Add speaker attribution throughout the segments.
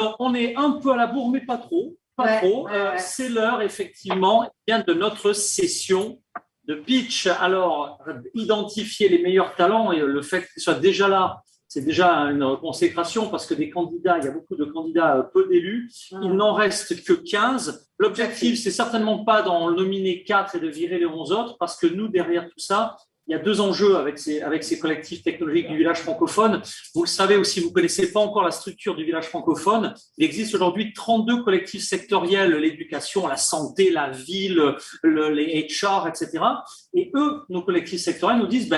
Speaker 1: Alors, on est un peu à la bourre, mais pas trop. Pas trop. C'est l'heure, effectivement, bien de notre session de pitch. Alors, identifier les meilleurs talents et le fait qu'ils soient déjà là, c'est déjà une consécration parce que des candidats, il y a beaucoup de candidats, peu d'élus. Il n'en reste que 15. L'objectif, c'est certainement pas d'en nominer 4 et de virer les 11 autres parce que nous, derrière tout ça, il y a 2 enjeux avec ces collectifs technologiques du village francophone. Vous le savez aussi, vous ne connaissez pas encore la structure du village francophone. Il existe aujourd'hui 32 collectifs sectoriels, l'éducation, la santé, la ville, les HR, etc. Et eux, nos collectifs sectoriels, nous disent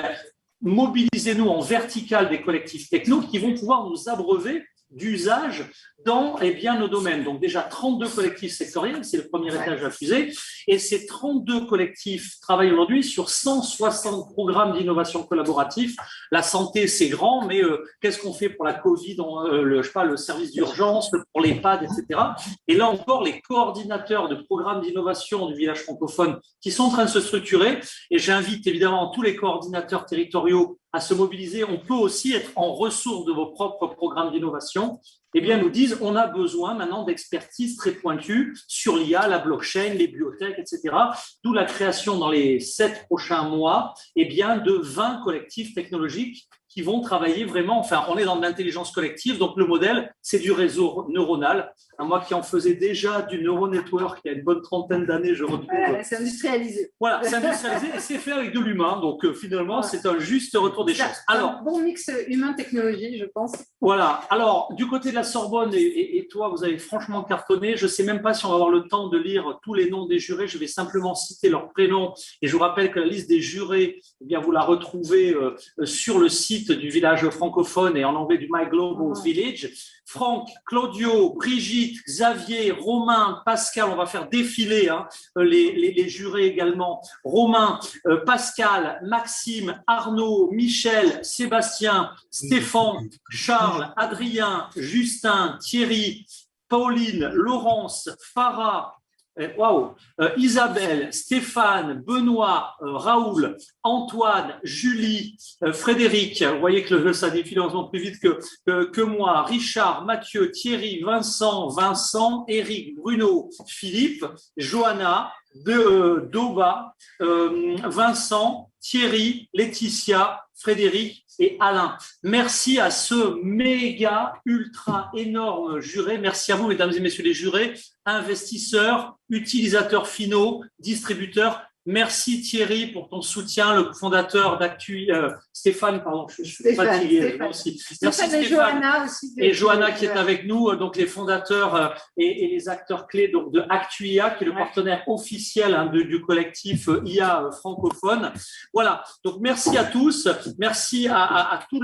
Speaker 1: mobilisez-nous en vertical des collectifs techno qui vont pouvoir nous abreuver d'usage dans nos domaines. Donc déjà 32 collectifs sectoriels, c'est le premier étage de la fusée, et ces 32 collectifs travaillent aujourd'hui sur 160 programmes d'innovation collaboratif. La santé, c'est grand, mais qu'est-ce qu'on fait pour la Covid, le service d'urgence, pour l'EHPAD, etc. Et là encore, les coordinateurs de programmes d'innovation du village francophone qui sont en train de se structurer, et j'invite évidemment tous les coordinateurs territoriaux à se mobiliser. On peut aussi être en ressources de vos propres programmes d'innovation. Nous disent on a besoin maintenant d'expertise très pointue sur l'IA, la blockchain, les biotech, etc. D'où la création dans les 7 prochains mois de 20 collectifs technologiques qui vont travailler vraiment, on est dans de l'intelligence collective, donc le modèle, c'est du réseau neuronal. Moi qui en faisais déjà du neuronetwork il y a une bonne trentaine d'années, je retrouve…
Speaker 2: c'est industrialisé.
Speaker 1: Voilà, c'est industrialisé et c'est fait avec de l'humain, donc finalement, c'est un juste retour des choses.
Speaker 2: Alors, un bon mix humain-technologie, je pense.
Speaker 1: Voilà, alors du côté de la Sorbonne, et toi, vous avez franchement cartonné. Je ne sais même pas si on va avoir le temps de lire tous les noms des jurés, je vais simplement citer leurs prénoms, et je vous rappelle que la liste des jurés, vous la retrouvez sur le site du village francophone et en anglais du My Global Village. Franck, Claudio, Brigitte, Xavier, Romain, Pascal, on va faire défiler les jurés également. Romain, Pascal, Maxime, Arnaud, Michel, Sébastien, Stéphane, Charles, Adrien, Justin, Thierry, Pauline, Laurence, Farah, Isabelle, Stéphane, Benoît, Raoul, Antoine, Julie, Frédéric, vous voyez que ça défile heureusement plus vite que moi, Richard, Mathieu, Thierry, Vincent, Eric, Bruno, Philippe, Johanna, Doba, Vincent, Thierry, Laetitia, Frédéric et Alain. Merci à ce méga, ultra, énorme juré. Merci à vous, mesdames et messieurs les jurés, investisseurs, utilisateurs finaux, distributeurs. Merci Thierry pour ton soutien, le fondateur d'Actui, Stéphane, pardon, je suis fatigué aussi. Merci
Speaker 2: Stéphane et Johanna aussi.
Speaker 1: Et Johanna qui est avec nous, donc les fondateurs et les acteurs clés donc, de Actuia, qui est le partenaire officiel du collectif IA francophone. Voilà, donc merci à tous, merci à tous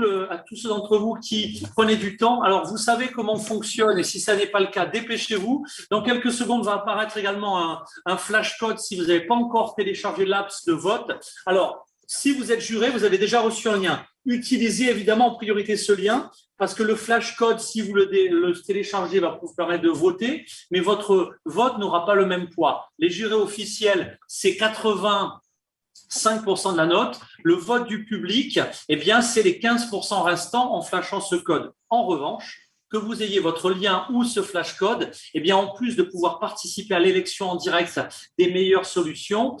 Speaker 1: ceux d'entre vous qui prenaient du temps. Alors vous savez comment on fonctionne et si ça n'est pas le cas, dépêchez-vous. Dans quelques secondes va apparaître également un flash code si vous n'avez pas encore téléchargé l'apps de vote. Alors, si vous êtes juré, vous avez déjà reçu un lien. Utilisez évidemment en priorité ce lien parce que le flash code, si vous le téléchargez, va vous permettre de voter, mais votre vote n'aura pas le même poids. Les jurés officiels, c'est 85% de la note. Le vote du public, c'est les 15% restants en flashant ce code. En revanche, que vous ayez votre lien ou ce flash code, en plus de pouvoir participer à l'élection en direct des meilleures solutions,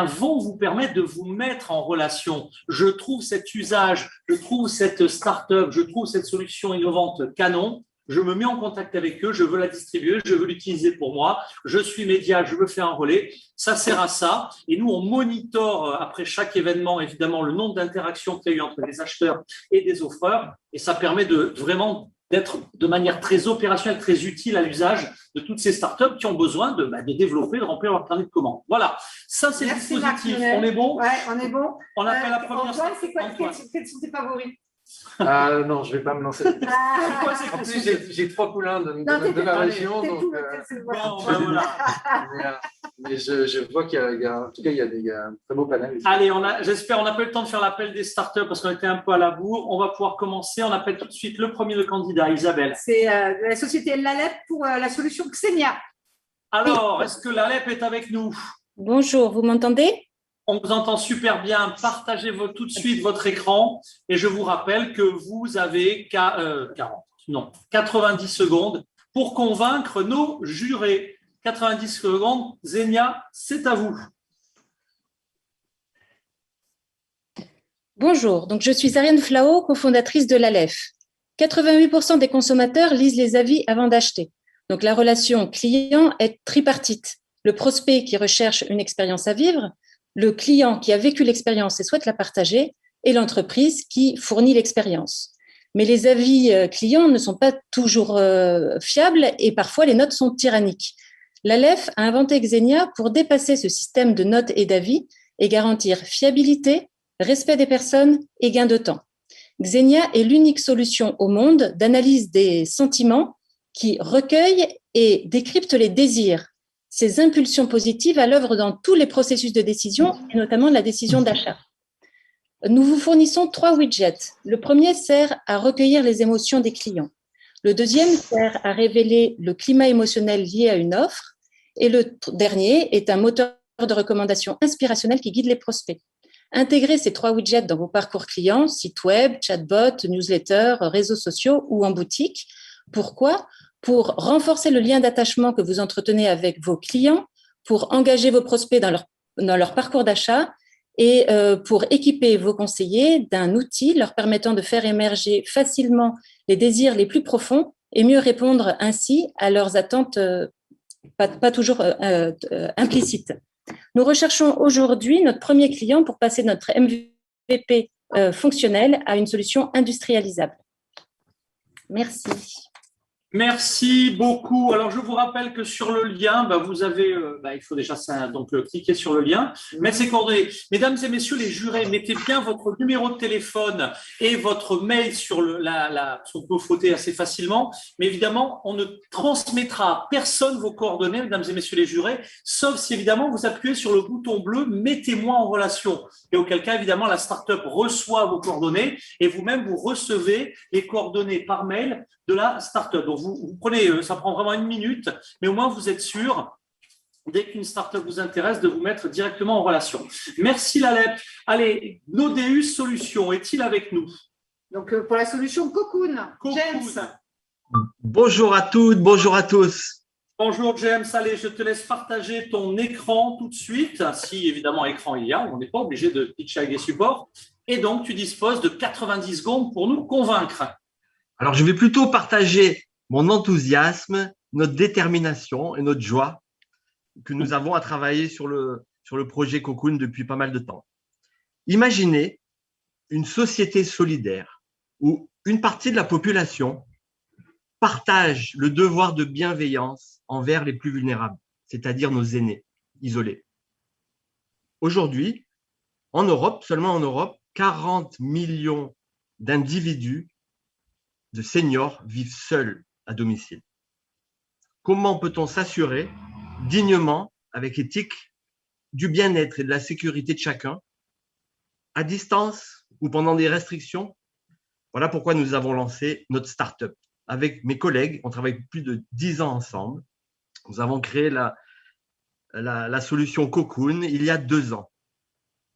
Speaker 1: vont vous permettre de vous mettre en relation. Je trouve cet usage, je trouve cette start-up, je trouve cette solution innovante canon. Je me mets en contact avec eux, je veux la distribuer, je veux l'utiliser pour moi, je suis média, je veux faire un relais, ça sert à ça. Et nous, on monitore après chaque événement, évidemment, le nombre d'interactions qu'il y a eu entre les acheteurs et des offreurs, et ça permet de vraiment d'être de manière très opérationnelle, très utile à l'usage de toutes ces startups qui ont besoin de développer, de remplir leur carnet de commandes. Voilà, ça c'est le dispositif. On est bon ?
Speaker 2: Ouais, on est bon.
Speaker 1: On appelle la première.
Speaker 2: Antoine, quels sont tes favoris ?
Speaker 3: Non, je ne vais pas me lancer. En plus, j'ai 3 poulains de ma région. Donc, mais je vois qu'il y a, en tout cas, il y a un très beau panel.
Speaker 1: Allez, j'espère, on n'a pas eu le temps de faire l'appel des startups parce qu'on était un peu à la bourre. On va pouvoir commencer. On appelle tout de suite le premier candidat, Isabelle.
Speaker 2: C'est la société Lalep pour la solution Xenia.
Speaker 1: Alors, est-ce que Lalep est avec nous ?
Speaker 4: Bonjour, vous m'entendez ?
Speaker 1: On vous entend super bien. Partagez tout de suite votre écran et je vous rappelle que vous avez 90 secondes pour convaincre nos jurés. 90 secondes, Zenia, c'est à vous.
Speaker 4: Bonjour, donc je suis Ariane Flao, cofondatrice de l'ALEF. 88% des consommateurs lisent les avis avant d'acheter. Donc la relation client est tripartite. Le prospect qui recherche une expérience à vivre, le client qui a vécu l'expérience et souhaite la partager, et l'entreprise qui fournit l'expérience. Mais les avis clients ne sont pas toujours fiables et parfois les notes sont tyranniques. L'ALEF a inventé Xenia pour dépasser ce système de notes et d'avis et garantir fiabilité, respect des personnes et gain de temps. Xenia est l'unique solution au monde d'analyse des sentiments qui recueille et décrypte les désirs, ces impulsions positives à l'œuvre dans tous les processus de décision, et notamment la décision d'achat. Nous vous fournissons 3 widgets. Le premier sert à recueillir les émotions des clients. Le deuxième sert à révéler le climat émotionnel lié à une offre. Et le dernier est un moteur de recommandation inspirationnel qui guide les prospects. Intégrez ces 3 widgets dans vos parcours clients, site web, chatbot, newsletter, réseaux sociaux ou en boutique. Pourquoi ? Pour renforcer le lien d'attachement que vous entretenez avec vos clients, pour engager vos prospects dans leur parcours d'achat et pour équiper vos conseillers d'un outil leur permettant de faire émerger facilement les désirs les plus profonds et mieux répondre ainsi à leurs attentes pas toujours implicites. Nous recherchons aujourd'hui notre premier client pour passer notre MVP fonctionnel à une solution industrialisable. Merci.
Speaker 1: Merci beaucoup. Alors, je vous rappelle que sur le lien, vous avez, il faut déjà cliquer sur le lien, mettre ses coordonnées. Mesdames et messieurs les jurés, mettez bien votre numéro de téléphone et votre mail sur on peut fauter assez facilement, mais évidemment, on ne transmettra à personne vos coordonnées, mesdames et messieurs les jurés, sauf si évidemment vous appuyez sur le bouton bleu « Mettez-moi en relation ». Et auquel cas, évidemment, la start-up reçoit vos coordonnées et vous-même, vous recevez les coordonnées par mail de la start-up. Donc, vous prenez, ça prend vraiment 1 minute, mais au moins, vous êtes sûr, dès qu'une start-up vous intéresse, de vous mettre directement en relation. Merci, l'ALEP. Allez, Nodeus Solutions, est-il avec nous?
Speaker 2: Donc, pour la solution Cocoon, James.
Speaker 3: Bonjour à toutes, bonjour à tous.
Speaker 1: Bonjour, James. Allez, je te laisse partager ton écran tout de suite. Si, évidemment, écran il y a, on n'est pas obligé de pitcher avec des supports. Et donc, tu disposes de 90 secondes pour nous convaincre.
Speaker 3: Alors, je vais plutôt partager mon enthousiasme, notre détermination et notre joie que nous avons à travailler sur le projet Cocoon depuis pas mal de temps. Imaginez une société solidaire où une partie de la population partage le devoir de bienveillance envers les plus vulnérables, c'est-à-dire nos aînés isolés. Aujourd'hui, en Europe, seulement en Europe, 40 millions d'individus, de seniors vivent seuls à domicile. Comment peut-on s'assurer dignement, avec éthique, du bien-être et de la sécurité de chacun, à distance ou pendant des restrictions? Voilà pourquoi nous avons lancé notre start-up. Avec mes collègues, on travaille plus de 10 ans ensemble. Nous avons créé la solution Cocoon il y a 2 ans.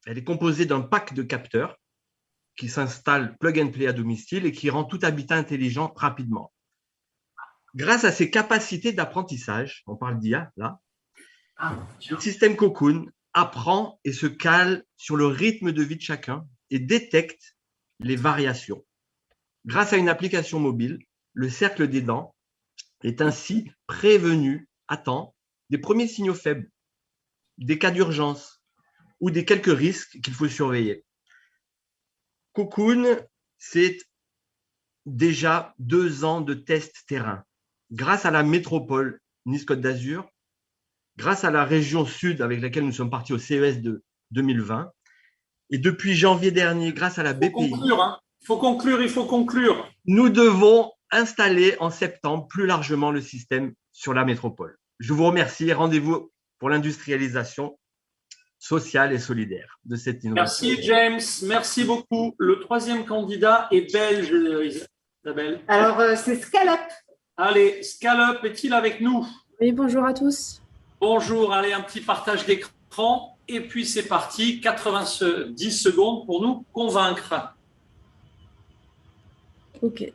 Speaker 3: Elle est composée d'un pack de capteurs qui s'installe plug and play à domicile et qui rend tout habitat intelligent rapidement. Grâce à ses capacités d'apprentissage, on parle d'IA là, le système Cocoon apprend et se cale sur le rythme de vie de chacun et détecte les variations. Grâce à une application mobile, le cercle des dents est ainsi prévenu à temps des premiers signaux faibles, des cas d'urgence ou des quelques risques qu'il faut surveiller. Cocoon, c'est déjà 2 ans de tests terrain. Grâce à la métropole Nice-Côte d'Azur, grâce à la région sud avec laquelle nous sommes partis au CES de 2020, et depuis janvier dernier, grâce à la BPI…
Speaker 1: Il faut conclure.
Speaker 3: Nous devons installer en septembre plus largement le système sur la métropole. Je vous remercie et rendez-vous pour l'industrialisation sociale et solidaire de cette innovation.
Speaker 1: Merci James, merci beaucoup. Le 3e candidat est belge, Isabelle.
Speaker 2: Alors, c'est Scalop.
Speaker 1: Allez, Scalop est-il avec nous?
Speaker 5: Oui, bonjour à tous.
Speaker 1: Bonjour, allez, un petit partage d'écran et puis c'est parti, 90 secondes pour nous convaincre.
Speaker 5: Ok.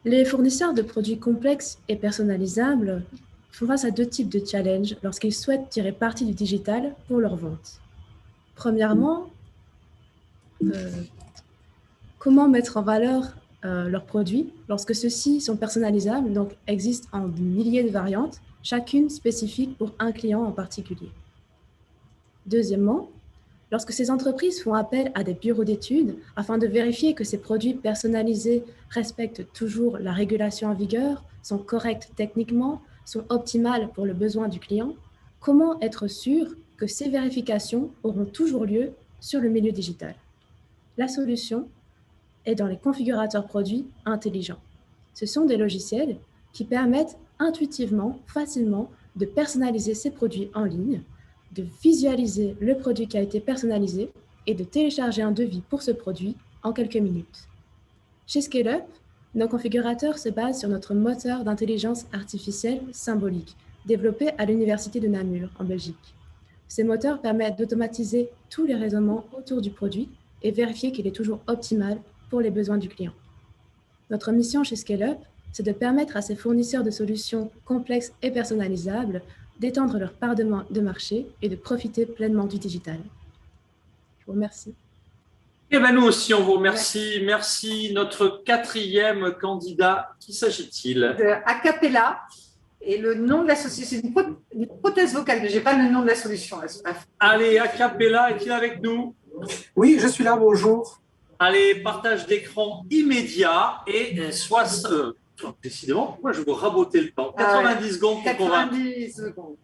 Speaker 5: Les fournisseurs de produits complexes et personnalisables font face à deux types de challenges lorsqu'ils souhaitent tirer parti du digital pour leur vente. Premièrement, comment mettre en valeur leurs produits lorsque ceux-ci sont personnalisables, donc existent en milliers de variantes, chacune spécifique pour un client en particulier. Deuxièmement, lorsque ces entreprises font appel à des bureaux d'études afin de vérifier que ces produits personnalisés respectent toujours la régulation en vigueur, sont corrects techniquement, sont optimales pour le besoin du client, comment être sûr que ces vérifications auront toujours lieu sur le milieu digital? La solution est dans les configurateurs produits intelligents. Ce sont des logiciels qui permettent intuitivement, facilement, de personnaliser ces produits en ligne, de visualiser le produit qui a été personnalisé et de télécharger un devis pour ce produit en quelques minutes. Chez ScaleUp, nos configurateurs se basent sur notre moteur d'intelligence artificielle symbolique, développé à l'Université de Namur, en Belgique. Ces moteurs permettent d'automatiser tous les raisonnements autour du produit et vérifier qu'il est toujours optimal pour les besoins du client. Notre mission chez ScaleUp, c'est de permettre à ces fournisseurs de solutions complexes et personnalisables d'étendre leur part de marché et de profiter pleinement du digital. Je vous remercie.
Speaker 1: Eh bien, nous aussi, on vous remercie. Merci. Notre quatrième candidat, qui s'agit-il?
Speaker 2: De Acapella. Et le nom de la société, c'est une prothèse vocale, mais je n'ai pas le nom de la solution.
Speaker 1: Allez, Acapella, est-il avec nous?
Speaker 6: Oui, je suis là, bonjour.
Speaker 1: Allez, partage d'écran immédiat et décidément, pourquoi je vous raboter le temps? 90 secondes pour convaincre.
Speaker 2: 90 secondes.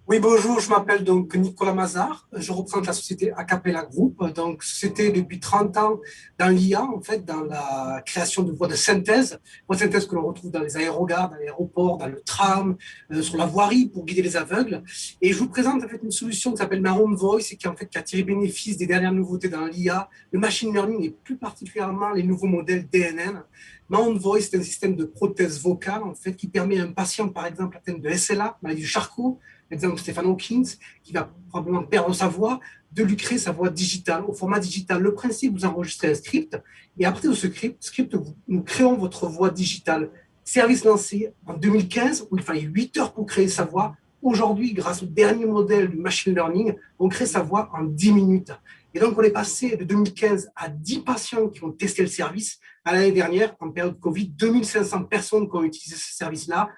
Speaker 6: Oui, bonjour, je m'appelle donc Nicolas Mazard, je représente la société Acapella Group. Donc, c'était depuis 30 ans dans l'IA, en fait, dans la création de voix de synthèse que l'on retrouve dans les aérogares, dans les aéroports, dans le tram, sur la voirie pour guider les aveugles. Et je vous présente en fait une solution qui s'appelle My Own Voice et qui a tiré bénéfice des dernières nouveautés dans l'IA, le machine learning et plus particulièrement les nouveaux modèles DNN. My Own Voice, c'est un système de prothèse vocale en fait qui permet à un patient, par exemple, atteint de SLA, maladie de Charcot, exemple Stephen Hawking, qui va probablement perdre sa voix, de lui créer sa voix digitale, au format digital. Le principe, vous enregistrez un script, et après de ce script, nous créons votre voix digitale. Service lancé en 2015, où il fallait 8 heures pour créer sa voix. Aujourd'hui, grâce au dernier modèle du machine learning, on crée sa voix en 10 minutes. Et donc, on est passé de 2015 à 10 patients qui ont testé le service. À l'année dernière, en période Covid, 2500 personnes qui ont utilisé ce service-là,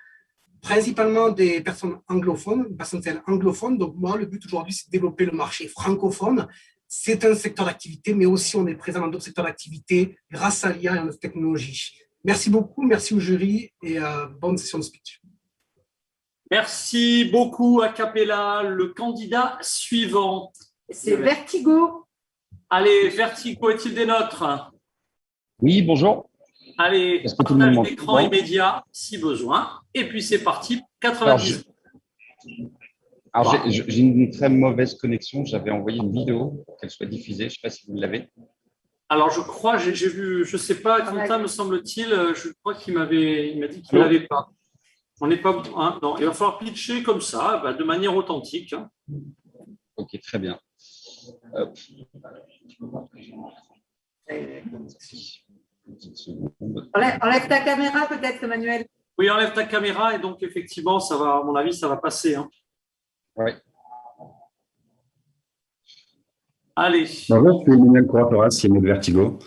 Speaker 6: principalement des personnes anglophones, des personnes anglophones. Donc, moi, le but aujourd'hui, c'est de développer le marché francophone. C'est un secteur d'activité, mais aussi on est présent dans d'autres secteurs d'activité grâce à l'IA et à notre technologie. Merci beaucoup, merci au jury et bonne session de speech.
Speaker 1: Merci beaucoup, Acapella. Le candidat suivant.
Speaker 2: C'est Vertigo.
Speaker 1: Allez, Vertigo, est-il des nôtres?
Speaker 7: Oui, bonjour.
Speaker 1: Allez, partage d'écran immédiat si besoin. Et puis c'est parti, 90.
Speaker 7: Alors j'ai une très mauvaise connexion. J'avais envoyé une vidéo pour qu'elle soit diffusée. Je ne sais pas si vous l'avez.
Speaker 1: Alors je crois, j'ai vu, je ne sais pas, Quentin me semble-t-il, je crois qu'il m'a dit qu'il ne l'avait pas. On n'est pas. Hein, non, il va falloir pitcher comme ça, de manière authentique. Hein.
Speaker 7: Ok, très bien.
Speaker 2: Enlève ta caméra peut-être, Emmanuel.
Speaker 1: Oui, enlève ta caméra et donc effectivement, ça va, à mon avis, ça va passer. Hein.
Speaker 7: Oui.
Speaker 1: Allez.
Speaker 8: Bonjour, je suis Emmanuel Couratoras, CMO de Vertigo,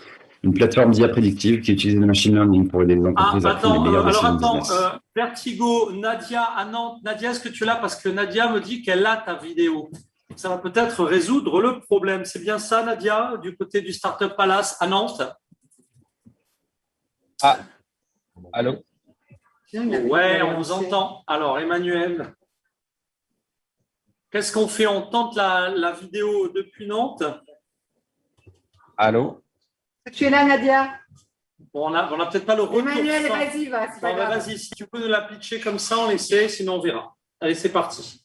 Speaker 8: une plateforme d'IA prédictive qui utilise le machine learning pour aider les entreprises à prendre les meilleures décisions de business.
Speaker 1: Vertigo, Nadia à Nantes. Nadia, est-ce que tu es là? Parce que Nadia me dit qu'elle a ta vidéo. Ça va peut-être résoudre le problème. C'est bien ça, Nadia, du côté du Startup Palace à Nantes?
Speaker 7: Ah, allô?
Speaker 1: Ouais, on vous entend. Alors, Emmanuel, qu'est-ce qu'on fait? On tente la vidéo depuis Nantes?
Speaker 7: Allô?
Speaker 2: Tu es là, Nadia?
Speaker 1: Bon, on n'a peut-être pas le retour.
Speaker 2: Emmanuel, vas-y, va.
Speaker 1: Vas-y, si tu peux nous la pitcher comme ça, on essaie, sinon on verra. Allez, c'est parti.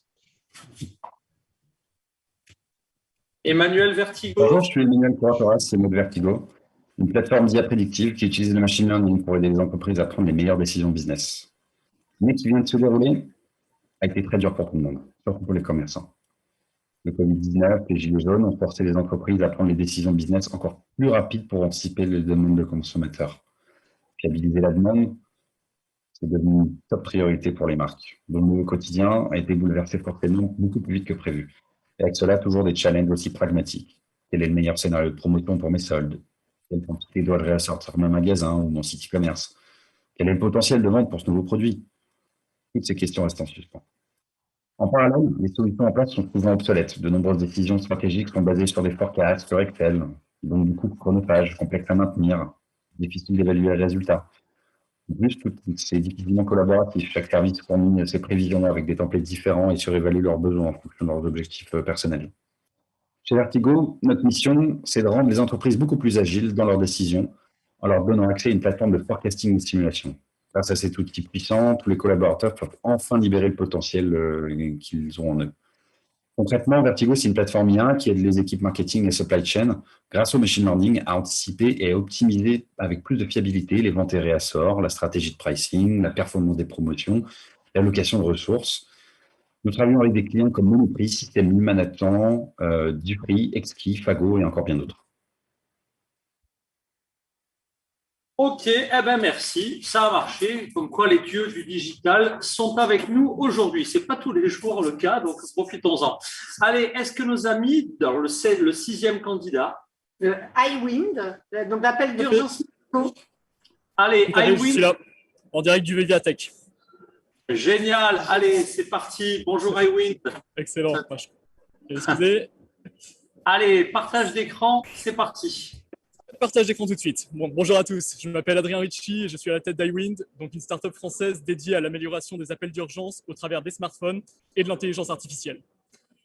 Speaker 1: Emmanuel, Vertigo.
Speaker 8: Bonjour, je suis Emmanuel Couratoras, CMO de Vertigo, une plateforme d'IA prédictive qui utilise le machine learning pour aider les entreprises à prendre les meilleures décisions business. L'année qui vient de se dérouler a été très dur pour tout le monde, surtout pour les commerçants. Le Covid-19 et les gilets jaunes ont forcé les entreprises à prendre les décisions business encore plus rapides pour anticiper les demandes de consommateurs. Fiabiliser la demande, c'est devenu une top priorité pour les marques. Le nouveau quotidien a été bouleversé fortement beaucoup plus vite que prévu. Et avec cela, toujours des challenges aussi pragmatiques. Quel est le meilleur scénario de promotion pour mes soldes? Quelle quantité dois-je réassortir mon magasin ou mon site e-commerce? Quel est le potentiel de vente pour ce nouveau produit? Toutes ces questions restent en suspens. En parallèle, les solutions en place sont souvent obsolètes. De nombreuses décisions stratégiques sont basées sur des forecasts, sur Excel, donc du coup chronophage, complexe à maintenir, difficile d'évaluer les résultats. En plus, c'est difficilement collaboratif. Chaque service fournit ses prévisions avec des templates différents et surévalue leurs besoins en fonction de leurs objectifs personnels. Chez Vertigo, notre mission, c'est de rendre les entreprises beaucoup plus agiles dans leurs décisions en leur donnant accès à une plateforme de forecasting et de simulation. Grâce à cet outil puissant, tous les collaborateurs peuvent enfin libérer le potentiel qu'ils ont en eux. Concrètement, Vertigo, c'est une plateforme IA qui aide les équipes marketing et supply chain, grâce au machine learning, à anticiper et à optimiser avec plus de fiabilité les ventes et réassorts, la stratégie de pricing, la performance des promotions, l'allocation de ressources. Nous travaillons avec des clients comme Monoprix, Système U, Manhattan, Dupri, Exki, Fago et encore bien d'autres.
Speaker 1: Ok, eh ben merci, ça a marché. Comme quoi les dieux du digital sont avec nous aujourd'hui. C'est pas tous les jours le cas, donc profitons-en. Allez, est-ce que nos amis, dans le 6e candidat,
Speaker 2: iWind, donc l'appel d'urgence.
Speaker 1: Allez,
Speaker 9: Je suis
Speaker 1: iWind.
Speaker 9: là, en direct du Médiathèque.
Speaker 1: Génial, allez, c'est parti. Bonjour iWind.
Speaker 9: Excellent. Excusez.
Speaker 1: Allez, partage d'écran, c'est parti.
Speaker 9: Partage d'écran tout de suite. Bonjour à tous, je m'appelle Adrien Ricci et je suis à la tête d'iWind, donc une start-up française dédiée à l'amélioration des appels d'urgence au travers des smartphones et de l'intelligence artificielle.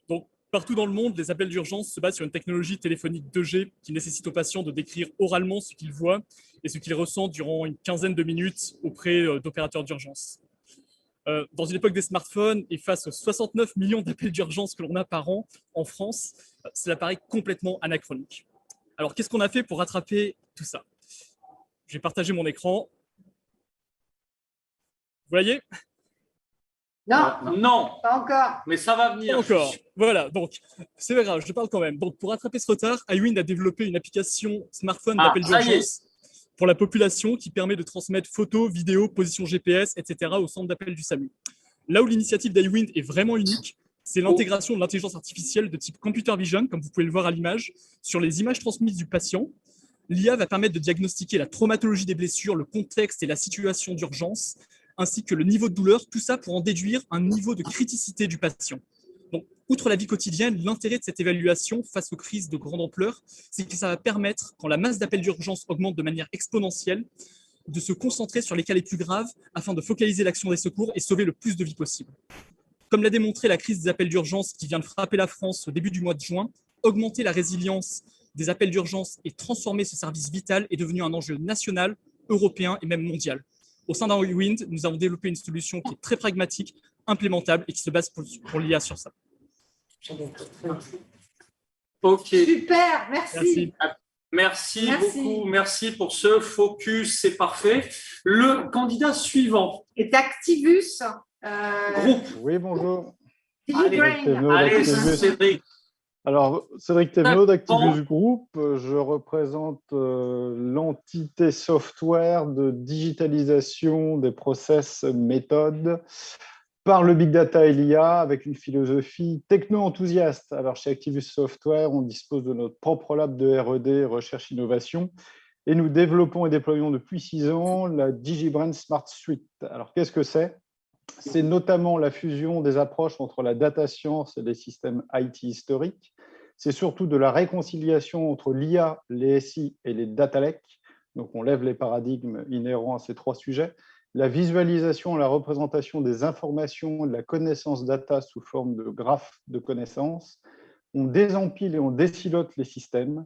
Speaker 9: Donc, partout dans le monde, les appels d'urgence se basent sur une technologie téléphonique 2G qui nécessite aux patients de décrire oralement ce qu'ils voient et ce qu'ils ressentent durant une quinzaine de minutes auprès d'opérateurs d'urgence. Dans une époque des smartphones et face aux 69 millions d'appels d'urgence que l'on a par an en France, cela paraît complètement anachronique. Alors, qu'est-ce qu'on a fait pour rattraper tout ça? Je vais partager mon écran. Vous voyez?
Speaker 2: Non, pas encore.
Speaker 1: Mais ça va venir.
Speaker 9: Pas encore. Voilà, donc c'est pas grave, je parle quand même. Donc, pour rattraper ce retard, iWind a développé une application smartphone d'appel d'urgence pour la population qui permet de transmettre photos, vidéos, positions GPS, etc. au centre d'appel du SAMU. Là où l'initiative d'iWind est vraiment unique, c'est l'intégration de l'intelligence artificielle de type computer vision, comme vous pouvez le voir à l'image, sur les images transmises du patient. L'IA va permettre de diagnostiquer la traumatologie des blessures, le contexte et la situation d'urgence, ainsi que le niveau de douleur, tout ça pour en déduire un niveau de criticité du patient. Donc, outre la vie quotidienne, l'intérêt de cette évaluation face aux crises de grande ampleur, c'est que ça va permettre, quand la masse d'appels d'urgence augmente de manière exponentielle, de se concentrer sur les cas les plus graves afin de focaliser l'action des secours et sauver le plus de vies possible. Comme l'a démontré la crise des appels d'urgence qui vient de frapper la France au début du mois de juin, augmenter la résilience des appels d'urgence et transformer ce service vital est devenu un enjeu national, européen et même mondial. Au sein d'iWind, nous avons développé une solution qui est très pragmatique, implémentable et qui se base pour l'IA sur ça.
Speaker 1: Ok.
Speaker 2: Super, merci.
Speaker 1: Merci beaucoup, merci pour ce focus, c'est parfait. Le candidat suivant
Speaker 2: est Activus.
Speaker 1: Groupe.
Speaker 10: Oui, bonjour.
Speaker 1: Allez, Cédric.
Speaker 10: Alors, Cédric Thévenot d'Activus Group, je représente l'entité software de digitalisation des process méthodes par le big data et l'IA avec une philosophie techno-enthousiaste. Alors, chez Activus Software, on dispose de notre propre lab de R&D, recherche-innovation, et nous développons et déployons depuis 6 ans la DigiBrain Smart Suite. Alors, qu'est-ce que c'est? C'est notamment la fusion des approches entre la data science et les systèmes IT historiques. C'est surtout de la réconciliation entre l'IA, les SI et les data lakes. Donc, on lève les paradigmes inhérents à ces 3 sujets. La visualisation et la représentation des informations et de la connaissance data sous forme de graphes de connaissances. On désempile et on désilote les systèmes.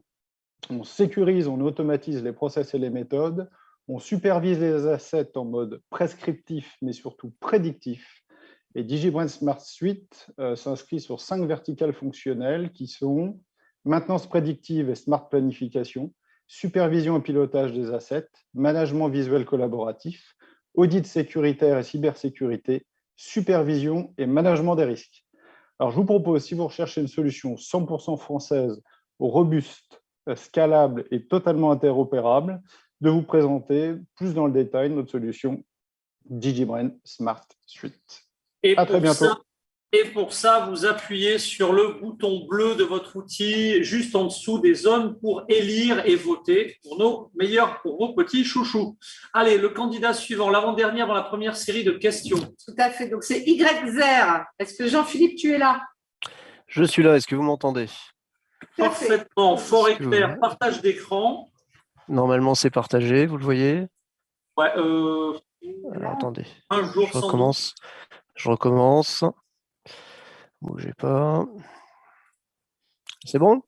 Speaker 10: On sécurise, on automatise les process et les méthodes. On supervise les assets en mode prescriptif, mais surtout prédictif. Et DigiBrain Smart Suite s'inscrit sur 5 verticales fonctionnelles qui sont maintenance prédictive et smart planification, supervision et pilotage des assets, management visuel collaboratif, audit sécuritaire et cybersécurité, supervision et management des risques. Alors, je vous propose, si vous recherchez une solution 100% française, robuste, scalable et totalement interopérable, de vous présenter plus dans le détail notre solution DigiBrain Smart Suite. À très bientôt.
Speaker 1: Et pour ça, vous appuyez sur le bouton bleu de votre outil, juste en dessous des zones pour élire et voter pour pour vos petits chouchous. Allez, le candidat suivant, l'avant-dernier avant la première série de questions.
Speaker 2: Tout à fait. Donc, c'est YZER. Est-ce que Jean-Philippe, tu es là?
Speaker 11: Je suis là. Est-ce que vous m'entendez?
Speaker 1: Parfaitement. Fort et clair. Partage d'écran.
Speaker 11: Normalement, c'est partagé. Vous le voyez?
Speaker 1: Ouais.
Speaker 11: Alors, attendez.
Speaker 1: Un jour
Speaker 11: Je recommence. Je recommence. Bougez pas. C'est bon?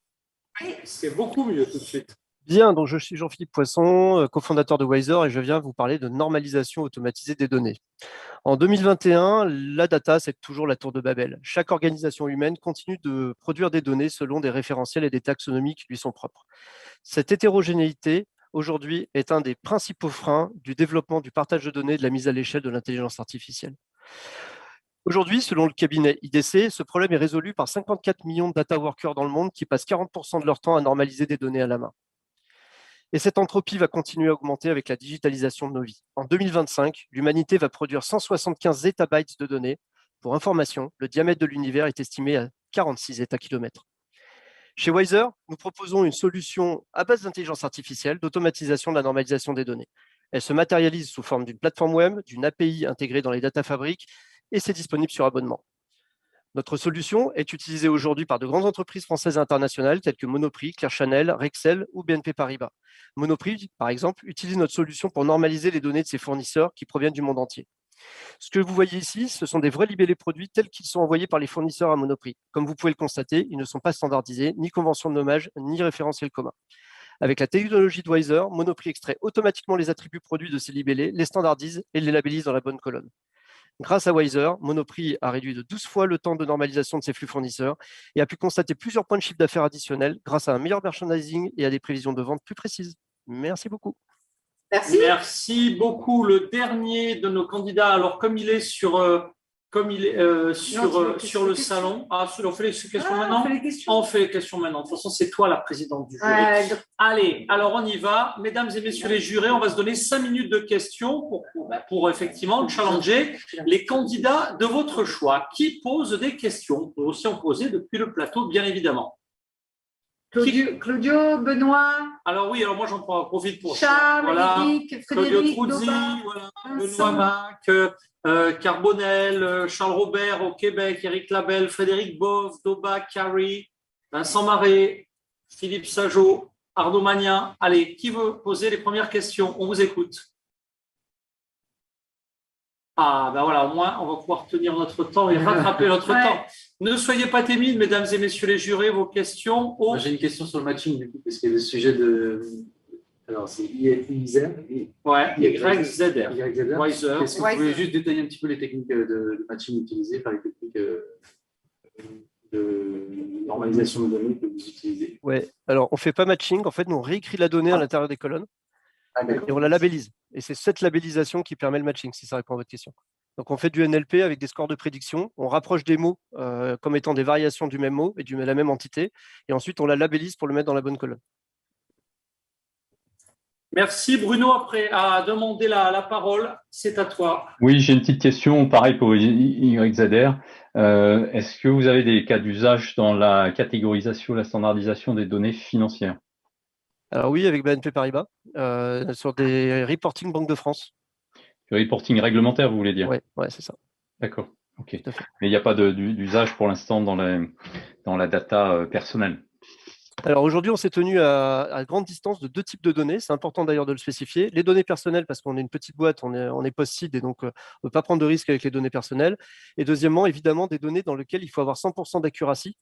Speaker 1: Oui, c'est beaucoup mieux tout de suite.
Speaker 11: Bien, donc je suis Jean-Philippe Poisson, cofondateur de Wiser, et je viens vous parler de normalisation automatisée des données. En 2021, la data, c'est toujours la tour de Babel. Chaque organisation humaine continue de produire des données selon des référentiels et des taxonomies qui lui sont propres. Cette hétérogénéité, aujourd'hui, est un des principaux freins du développement du partage de données et de la mise à l'échelle de l'intelligence artificielle. Aujourd'hui, selon le cabinet IDC, ce problème est résolu par 54 millions de data workers dans le monde qui passent 40% de leur temps à normaliser des données à la main. Et cette entropie va continuer à augmenter avec la digitalisation de nos vies. En 2025, l'humanité va produire 175 zettabytes de données. Pour information, le diamètre de l'univers est estimé à 46 zeta-kilomètres. Chez Wiser, nous proposons une solution à base d'intelligence artificielle d'automatisation de la normalisation des données. Elle se matérialise sous forme d'une plateforme web, d'une API intégrée dans les data fabrics, et c'est disponible sur abonnement. Notre solution est utilisée aujourd'hui par de grandes entreprises françaises et internationales telles que Monoprix, Clear Channel, Rexel ou BNP Paribas. Monoprix, par exemple, utilise notre solution pour normaliser les données de ses fournisseurs qui proviennent du monde entier. Ce que vous voyez ici, ce sont des vrais libellés produits tels qu'ils sont envoyés par les fournisseurs à Monoprix. Comme vous pouvez le constater, ils ne sont pas standardisés, ni convention de nommage, ni référentiel commun. Avec la technologie de Wiser, Monoprix extrait automatiquement les attributs produits de ces libellés, les standardise et les labellise dans la bonne colonne. Grâce à Wiser, Monoprix a réduit de 12 fois le temps de normalisation de ses flux fournisseurs et a pu constater plusieurs points de chiffre d'affaires additionnels grâce à un meilleur merchandising et à des prévisions de vente plus précises. Merci beaucoup.
Speaker 2: Merci.
Speaker 1: Merci beaucoup. Le dernier de nos candidats, alors comme il est sur le salon. Ah, on fait les questions maintenant. On fait les questions maintenant. De toute façon, c'est toi la présidente du jury. Allez, alors on y va. Mesdames et messieurs les jurés, on va se donner 5 minutes de questions pour effectivement challenger les candidats de votre choix. Qui pose des questions? On peut aussi en poser depuis le plateau, bien évidemment.
Speaker 2: Claudio, Benoît.
Speaker 1: Alors oui, alors moi j'en profite pour
Speaker 2: Charles,
Speaker 1: voilà.
Speaker 2: Eric,
Speaker 1: Claudio
Speaker 2: Frédéric,
Speaker 1: Truzzi,
Speaker 2: Doba,
Speaker 1: voilà. Benoît Mac, Carbonel, Charles Robert au Québec, Eric Labelle, Frédéric Bove, Doba, Carrie, Vincent Marais, Philippe Sajot, Arnaud Magnin. Allez, qui veut poser les premières questions? On vous écoute. Ah, ben voilà, au moins, on va pouvoir tenir notre temps et rattraper notre temps. Ne soyez pas timides, mesdames et messieurs les jurés, vos questions.
Speaker 12: J'ai une question sur le matching, du coup, parce qu'il y a le sujet de. Alors, c'est YZR.
Speaker 1: Ouais, YZR.
Speaker 12: Wiser. Est-ce que vous pouvez juste détailler un petit peu les techniques de matching utilisées, par les techniques de normalisation de données que vous utilisez?
Speaker 11: Ouais, alors on ne fait pas matching. En fait, nous, on réécrit la donnée à l'intérieur des colonnes. Et on la labellise. Et c'est cette labellisation qui permet le matching, si ça répond à votre question. Donc, on fait du NLP avec des scores de prédiction. On rapproche des mots comme étant des variations du même mot et de la même entité. Et ensuite, on la labellise pour le mettre dans la bonne colonne.
Speaker 1: Merci. Bruno, après, a demandé la parole. C'est à toi.
Speaker 13: Oui, j'ai une petite question, pareil pour YZR. Est-ce que vous avez des cas d'usage dans la catégorisation, la standardisation des données financières?
Speaker 11: Alors oui, avec BNP Paribas, sur des reporting Banque de France.
Speaker 13: Du reporting réglementaire, vous voulez dire?
Speaker 11: Oui, c'est ça.
Speaker 13: D'accord, ok. Mais il n'y a pas d'usage pour l'instant dans la data personnelle?
Speaker 11: Alors aujourd'hui, on s'est tenu à grande distance de 2 types de données. C'est important d'ailleurs de le spécifier. Les données personnelles, parce qu'on est une petite boîte, on est post-seed et donc on ne peut pas prendre de risques avec les données personnelles. Et deuxièmement, évidemment, des données dans lesquelles il faut avoir 100% d'accuracy,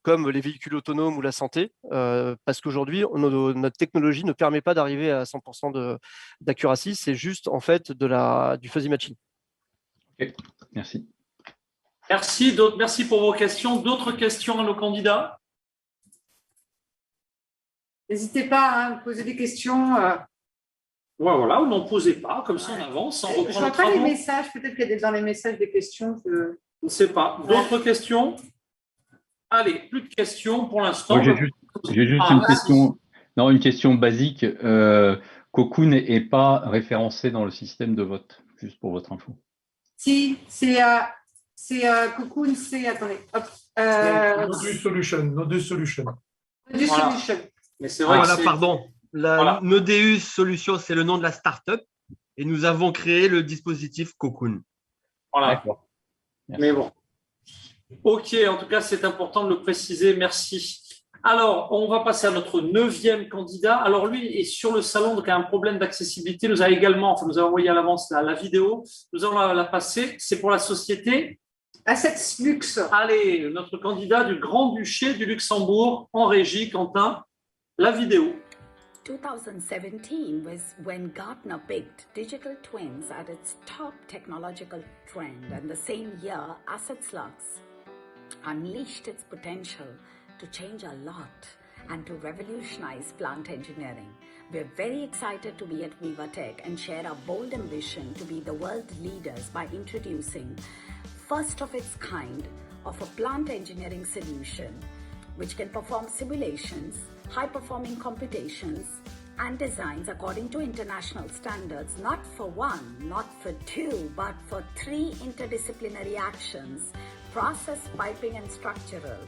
Speaker 11: comme les véhicules autonomes ou la santé, parce qu'aujourd'hui, notre technologie ne permet pas d'arriver à 100% d'accuracy. C'est juste en fait du fuzzy matching.
Speaker 13: Ok, merci.
Speaker 1: Merci pour vos questions. D'autres questions à nos candidats?
Speaker 2: N'hésitez pas à poser des questions.
Speaker 1: Voilà, ou n'en posez pas, comme ça on avance. On
Speaker 2: je ne vois pas les messages, peut-être qu'il y a dans les messages des questions.
Speaker 1: Je ne sais pas. D'autres questions? Allez, plus de questions pour l'instant.
Speaker 13: J'ai juste une question basique. Cocoon n'est pas référencé dans le système de vote, juste pour votre info.
Speaker 2: Si, c'est Cocoon, c'est, attendez, hop.
Speaker 14: Nodus Solution.
Speaker 2: Nodus Solution.
Speaker 1: Mais c'est vrai
Speaker 3: voilà, pardon. Nodeus Solution, c'est le nom de la start-up et nous avons créé le dispositif Cocoon.
Speaker 1: Voilà. Mais bon. OK, en tout cas, c'est important de le préciser. Merci. Alors, on va passer à notre 9e candidat. Alors, lui est sur le salon, donc il a un problème d'accessibilité. Nous a également, nous a envoyé à l'avance la vidéo. Nous allons la passer. C'est pour la société
Speaker 2: Assets Lux.
Speaker 1: Allez, notre candidat du Grand-Duché du Luxembourg en régie, Quentin, la vidéo.
Speaker 15: 2017 was when Gartner picked digital twins at its top technological trend, and the same year, AssetLux unleashed its potential to change a lot and to revolutionize plant engineering. We're very excited to be at VivaTech and share our bold ambition to be the world leaders by introducing first of its kind of a plant engineering solution which can perform simulations, high-performing computations, and designs according to international standards, not for one, not for two, but for 3 interdisciplinary actions: process, piping, and structural,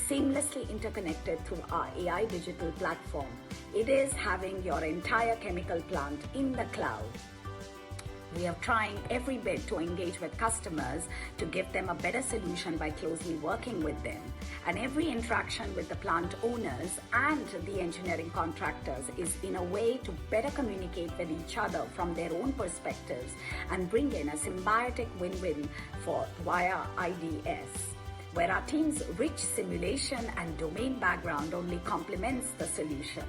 Speaker 15: seamlessly interconnected through our AI digital platform. It is having your entire chemical plant in the cloud. We are trying every bit to engage with customers to give them a better solution by closely working with them. And every interaction with the plant owners and the engineering contractors is in a way to better communicate with each other from their own perspectives and bring in a symbiotic win-win via IDS, where our team's rich simulation and domain background only complements the solution.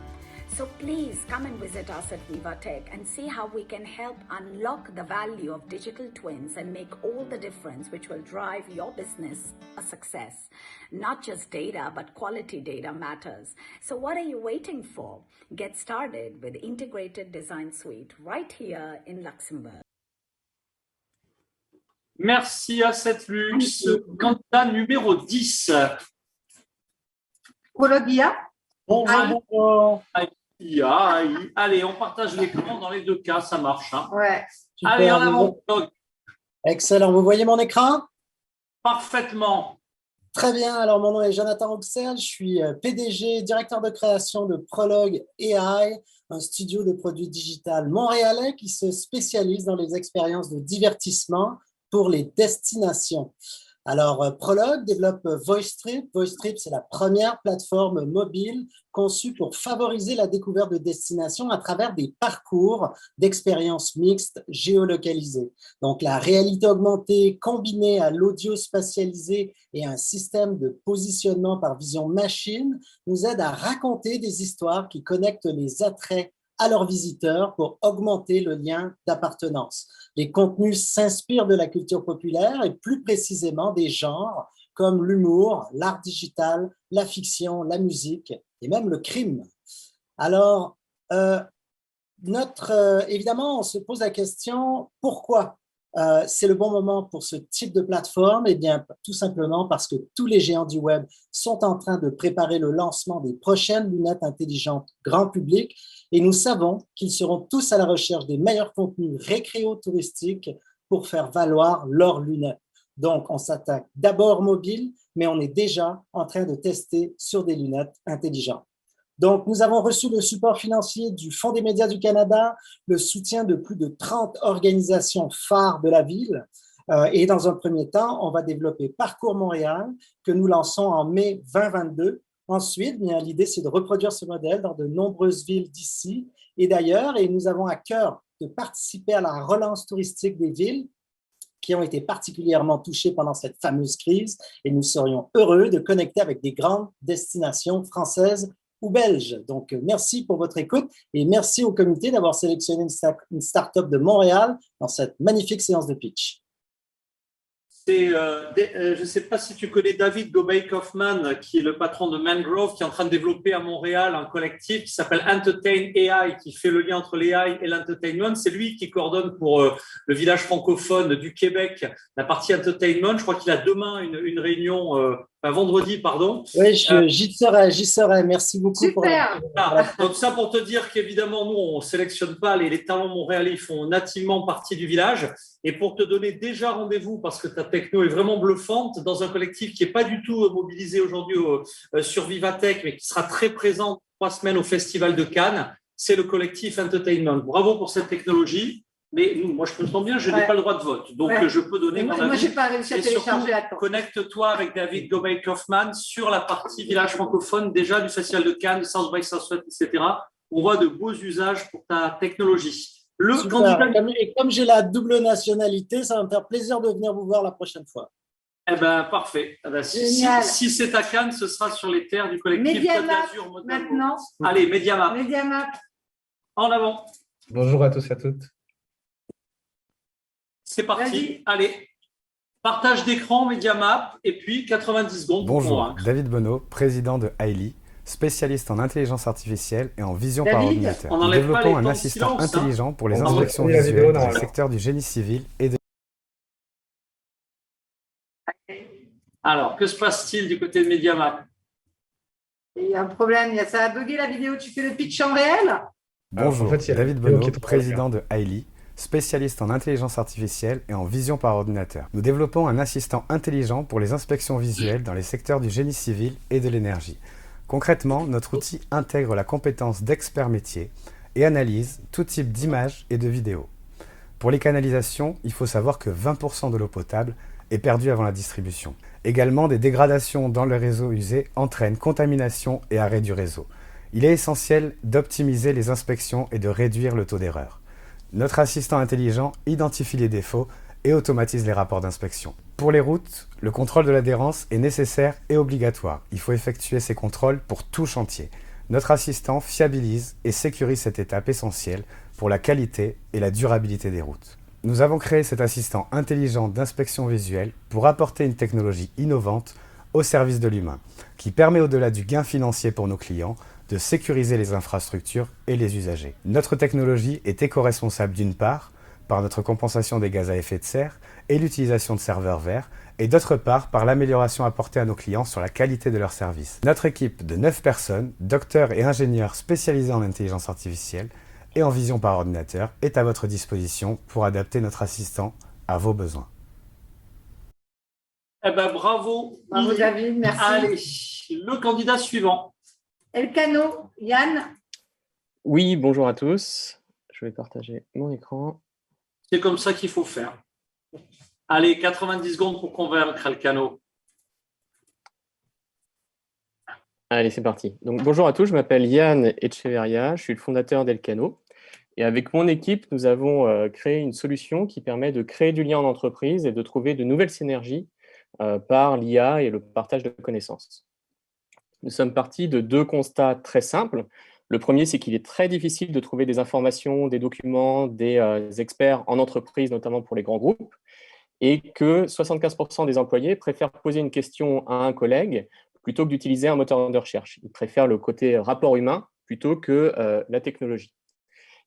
Speaker 15: So please come and visit us at VivaTech and see how we can help unlock the value of digital twins and make all the difference which will drive your business a success. Not just data, but quality data matters. So what are you waiting for? Get started with Integrated Design Suite right here in Luxembourg.
Speaker 1: Merci à AssetLux. Candidat numéro 10.
Speaker 2: Prologia.
Speaker 1: Bonjour. Allez, on partage l'écran dans les 2 cas, ça marche. Hein.
Speaker 2: Ouais.
Speaker 16: Super,
Speaker 1: allez, en avant.
Speaker 16: Excellent. Vous voyez mon écran?
Speaker 1: Parfaitement.
Speaker 16: Très bien. Alors, mon nom est Jonathan Rouxel. Je suis PDG, directeur de création de Prologue AI, un studio de produits digital montréalais qui se spécialise dans les expériences de divertissement pour les destinations. Alors, Prologue développe VoiceTrip. VoiceTrip, c'est la première plateforme mobile conçue pour favoriser la découverte de destinations à travers des parcours d'expériences mixtes géolocalisées. Donc, la réalité augmentée combinée à l'audio spatialisé et un système de positionnement par vision machine nous aide à raconter des histoires qui connectent les attraits à leurs visiteurs pour augmenter le lien d'appartenance. Les contenus s'inspirent de la culture populaire et plus précisément des genres comme l'humour, l'art digital, la fiction, la musique et même le crime. Alors, évidemment, on se pose la question, pourquoi c'est le bon moment pour ce type de plateforme? Eh bien, tout simplement parce que tous les géants du web sont en train de préparer le lancement des prochaines lunettes intelligentes grand public et nous savons qu'ils seront tous à la recherche des meilleurs contenus récréo-touristiques pour faire valoir leurs lunettes. Donc, on s'attaque d'abord mobile, mais on est déjà en train de tester sur des lunettes intelligentes. Donc, nous avons reçu le support financier du Fonds des médias du Canada, le soutien de plus de 30 organisations phares de la ville. Et dans un premier temps, on va développer Parcours Montréal, que nous lançons en mai 2022. Ensuite, l'idée, c'est de reproduire ce modèle dans de nombreuses villes d'ici et d'ailleurs. Et nous avons à cœur de participer à la relance touristique des villes qui ont été particulièrement touchées pendant cette fameuse crise. Et nous serions heureux de connecter avec des grandes destinations françaises ou belges. Donc, merci pour votre écoute et merci au comité d'avoir sélectionné une start-up de Montréal dans cette magnifique séance de pitch.
Speaker 1: Je ne sais pas si tu connais David Gobey-Kaufman, qui est le patron de Mangrove, qui est en train de développer à Montréal un collectif qui s'appelle Entertain AI, qui fait le lien entre l'AI et l'entertainment. C'est lui qui coordonne pour le village francophone du Québec la partie entertainment. Je crois qu'il a demain une réunion vendredi, pardon.
Speaker 16: Oui, j'y serai. Merci beaucoup.
Speaker 2: Super.
Speaker 1: Donc ça pour te dire qu'évidemment, nous, on ne sélectionne pas les talents montréalais, ils font nativement partie du village. Et pour te donner déjà rendez-vous, parce que ta techno est vraiment bluffante, dans un collectif qui n'est pas du tout mobilisé aujourd'hui sur Vivatech, mais qui sera très présent 3 semaines au Festival de Cannes, c'est le collectif Entertainment. Bravo pour cette technologie. Mais moi, je me sens bien, je n'ai pas le droit de vote. Donc, je peux donner mon avis.
Speaker 2: Moi, je n'ai pas réussi à télécharger à temps.
Speaker 1: Connecte-toi avec David Gomez-Kaufmann sur la partie village francophone, déjà du Festival de Cannes, South by Southwest, etc. On voit de beaux usages pour ta technologie.
Speaker 16: Et comme j'ai la double nationalité, ça va me faire plaisir de venir vous voir la prochaine fois.
Speaker 1: Eh bien, parfait. Si c'est à Cannes, ce sera sur les terres du collectif
Speaker 2: Mediamap, maintenant.
Speaker 1: Allez, Mediamap. En avant.
Speaker 17: Bonjour à tous et à toutes.
Speaker 1: C'est parti. Allez, partage d'écran, Mediamap, et puis 90 secondes pour
Speaker 18: Bonjour,
Speaker 1: convaincre.
Speaker 18: David Bonneau, président de Hailey, spécialiste en intelligence artificielle et en vision par ordinateur. Nous développons un assistant intelligent pour les inspections visuelles dans le secteur du génie civil et de...
Speaker 1: Alors, que se passe-t-il du côté de Mediamap?
Speaker 2: Il y a un problème, ça a bugué la vidéo. Tu fais le pitch en réel?
Speaker 18: Bonjour, David Bonneau, président de Hailey, spécialiste en intelligence artificielle et en vision par ordinateur. Nous développons un assistant intelligent pour les inspections visuelles dans les secteurs du génie civil et de l'énergie. Concrètement, notre outil intègre la compétence d'expert métier et analyse tout type d'images et de vidéos. Pour les canalisations, il faut savoir que 20% de l'eau potable est perdue avant la distribution. Également, des dégradations dans le réseau usé entraînent contamination et arrêt du réseau. Il est essentiel d'optimiser les inspections et de réduire le taux d'erreur. Notre assistant intelligent identifie les défauts et automatise les rapports d'inspection. Pour les routes, le contrôle de l'adhérence est nécessaire et obligatoire. Il faut effectuer ces contrôles pour tout chantier. Notre assistant fiabilise et sécurise cette étape essentielle pour la qualité et la durabilité des routes. Nous avons créé cet assistant intelligent d'inspection visuelle pour apporter une technologie innovante au service de l'humain, qui permet au-delà du gain financier pour nos clients, de sécuriser les infrastructures et les usagers. Notre technologie est éco-responsable d'une part, par notre compensation des gaz à effet de serre et l'utilisation de serveurs verts, et d'autre part par l'amélioration apportée à nos clients sur la qualité de leurs services. Notre équipe de 9 personnes, docteurs et ingénieurs spécialisés en intelligence artificielle et en vision par ordinateur, est à votre disposition pour adapter notre assistant à vos besoins.
Speaker 1: Eh ben, bravo.
Speaker 2: Bravo David, merci.
Speaker 1: Allez, le candidat suivant.
Speaker 2: Elkano, Yann.
Speaker 19: Oui, bonjour à tous. Je vais partager mon écran.
Speaker 1: C'est comme ça qu'il faut faire. Allez, 90 secondes pour convaincre Elkano.
Speaker 19: Allez, c'est parti. Donc, bonjour à tous, je m'appelle Yann Echeverria, je suis le fondateur d'Elkano. Et avec mon équipe, nous avons créé une solution qui permet de créer du lien en entreprise et de trouver de nouvelles synergies par l'IA et le partage de connaissances. Nous sommes partis de 2 constats très simples. Le premier, c'est qu'il est très difficile de trouver des informations, des documents, des experts en entreprise, notamment pour les grands groupes, et que 75% des employés préfèrent poser une question à un collègue plutôt que d'utiliser un moteur de recherche. Ils préfèrent le côté rapport humain plutôt que la technologie.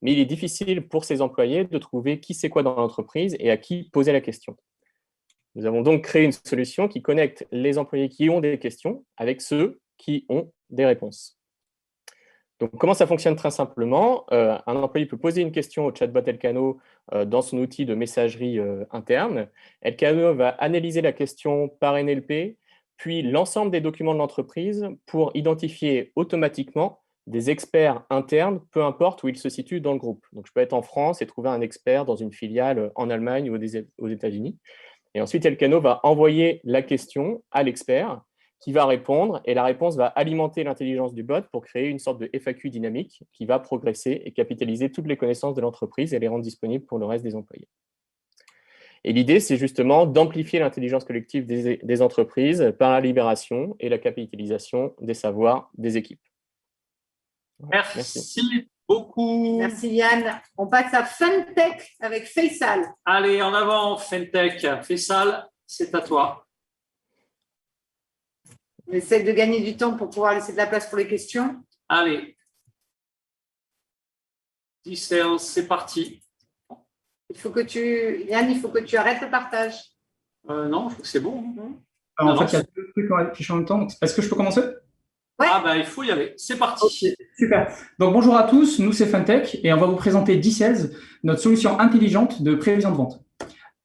Speaker 19: Mais il est difficile pour ces employés de trouver qui sait quoi dans l'entreprise et à qui poser la question. Nous avons donc créé une solution qui connecte les employés qui ont des questions avec ceux qui ont des réponses. Donc, comment ça fonctionne très simplement? Un employé peut poser une question au chatbot Elkano dans son outil de messagerie interne. Elkano va analyser la question par NLP, puis l'ensemble des documents de l'entreprise pour identifier automatiquement des experts internes, peu importe où ils se situent dans le groupe. Donc, je peux être en France et trouver un expert dans une filiale en Allemagne ou aux États-Unis. Et ensuite, Elkano va envoyer la question à l'expert qui va répondre, et la réponse va alimenter l'intelligence du bot pour créer une sorte de FAQ dynamique qui va progresser et capitaliser toutes les connaissances de l'entreprise et les rendre disponibles pour le reste des employés. Et l'idée, c'est justement d'amplifier l'intelligence collective des entreprises par la libération et la capitalisation des savoirs des équipes.
Speaker 1: Merci beaucoup.
Speaker 2: Merci Yann. On passe à FinTech avec Faisal.
Speaker 1: Allez, en avant, FinTech. Faisal, c'est à toi.
Speaker 2: On essaie de gagner du temps pour pouvoir laisser de la place pour les questions.
Speaker 1: Allez. 10 séances, c'est parti.
Speaker 2: Yann, il faut que tu arrêtes le partage.
Speaker 1: Non, je crois que c'est bon.
Speaker 17: En fait, trucs qui sont en même temps. Est-ce que je peux commencer?
Speaker 1: Ah bah il faut y aller. C'est parti.
Speaker 17: Okay, super. Donc bonjour à tous, nous c'est Funtech et on va vous présenter D-Sales, notre solution intelligente de prévision de vente.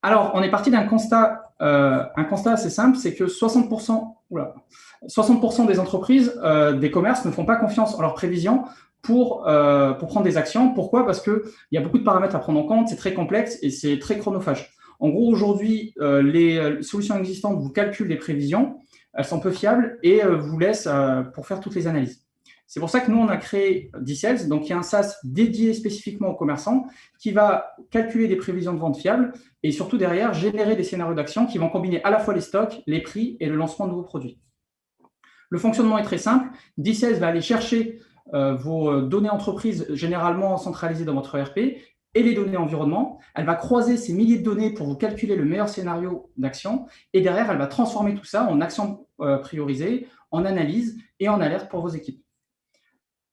Speaker 17: Alors on est parti d'un constat assez simple, c'est que 60% des entreprises, des commerces ne font pas confiance en leurs prévisions pour prendre des actions. Pourquoi? Parce qu'il y a beaucoup de paramètres à prendre en compte, c'est très complexe et c'est très chronophage. En gros, aujourd'hui, les solutions existantes vous calculent les prévisions, elles sont peu fiables et vous laissent pour faire toutes les analyses. C'est pour ça que nous, on a créé D-Sales, donc il y a un SaaS dédié spécifiquement aux commerçants qui va calculer des prévisions de vente fiables et surtout derrière, générer des scénarios d'action qui vont combiner à la fois les stocks, les prix et le lancement de nouveaux produits. Le fonctionnement est très simple. D-Sales va aller chercher vos données entreprises généralement centralisées dans votre ERP et les données environnement. Elle va croiser ces milliers de données pour vous calculer le meilleur scénario d'action et derrière, elle va transformer tout ça en actions priorisées, en analyse et en alerte pour vos équipes.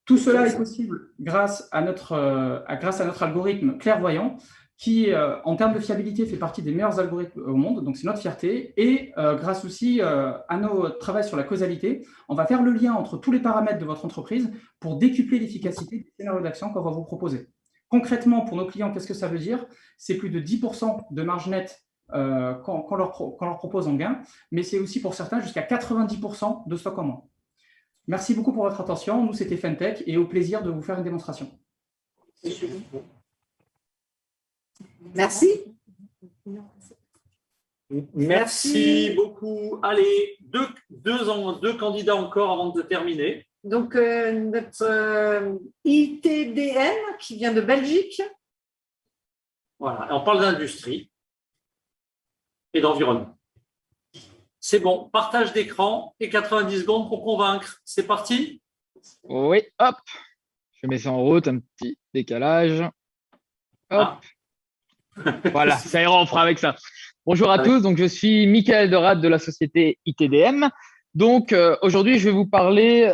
Speaker 17: Tout cela est possible grâce à notre algorithme clairvoyant qui, en termes de fiabilité, fait partie des meilleurs algorithmes au monde, donc c'est notre fierté. Et grâce aussi à nos travaux sur la causalité, on va faire le lien entre tous les paramètres de votre entreprise pour décupler l'efficacité des scénarios d'action qu'on va vous proposer. Concrètement, pour nos clients, qu'est-ce que ça veut dire? C'est plus de 10% de marge nette qu'on leur propose en gain, mais c'est aussi pour certains jusqu'à 90% de stock en moins. Merci beaucoup pour votre attention. Nous, c'était Funtech et au plaisir de vous faire une démonstration.
Speaker 2: Merci.
Speaker 1: Merci beaucoup. Allez, deux candidats encore avant de terminer.
Speaker 2: Donc, notre ITDM qui vient de Belgique.
Speaker 1: Voilà, on parle d'industrie et d'environnement. C'est bon, partage d'écran et 90 secondes pour convaincre. C'est parti?
Speaker 20: Oui, hop. Je mets ça en route, un petit décalage. Hop. Ah. Voilà, ça ira, on fera avec ça. Bonjour à tous, donc je suis Michael Dorade de la société ITDM. Donc aujourd'hui, je vais vous parler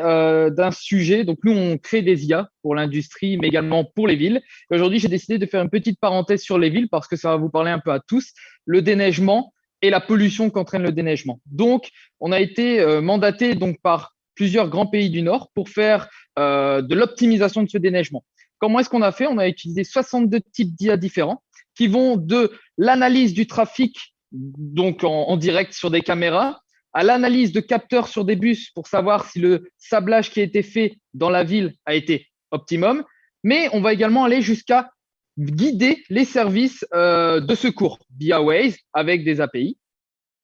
Speaker 20: d'un sujet. Donc nous, on crée des IA pour l'industrie, mais également pour les villes. Aujourd'hui, j'ai décidé de faire une petite parenthèse sur les villes parce que ça va vous parler un peu à tous. Le déneigement et la pollution qu'entraîne le déneigement. Donc, on a été mandaté donc par plusieurs grands pays du Nord pour faire de l'optimisation de ce déneigement. Comment est-ce qu'on a fait? On a utilisé 62 types d'IA différents qui vont de l'analyse du trafic, donc en direct sur des caméras, à l'analyse de capteurs sur des bus pour savoir si le sablage qui a été fait dans la ville a été optimum. Mais on va également aller jusqu'à guider les services de secours via Waze avec des API.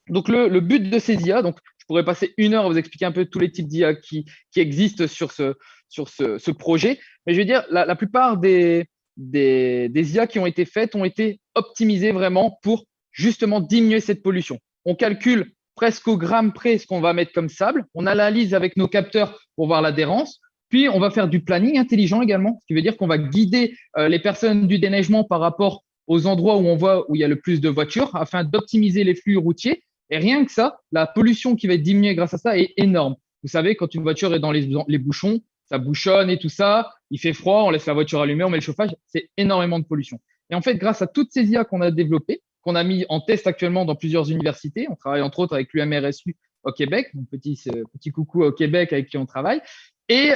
Speaker 20: Donc, le but de ces IA, donc je pourrais passer 1 heure à vous expliquer un peu tous les types d'IA qui existent sur ce projet. Mais je veux dire, la plupart des IA qui ont été faites ont été optimisées vraiment pour justement diminuer cette pollution. On calcule presque au gramme près ce qu'on va mettre comme sable. On analyse avec nos capteurs pour voir l'adhérence. Puis, on va faire du planning intelligent également, ce qui veut dire qu'on va guider les personnes du déneigement par rapport aux endroits où on voit où il y a le plus de voitures afin d'optimiser les flux routiers. Et rien que ça, la pollution qui va être diminuée grâce à ça est énorme. Vous savez, quand une voiture est dans les bouchons, ça bouchonne et tout ça, il fait froid, on laisse la voiture allumée, on met le chauffage, c'est énormément de pollution. Et en fait, grâce à toutes ces IA qu'on a développées, qu'on a mis en test actuellement dans plusieurs universités, on travaille entre autres avec l'UMRSU au Québec, mon petit coucou au Québec avec qui on travaille, et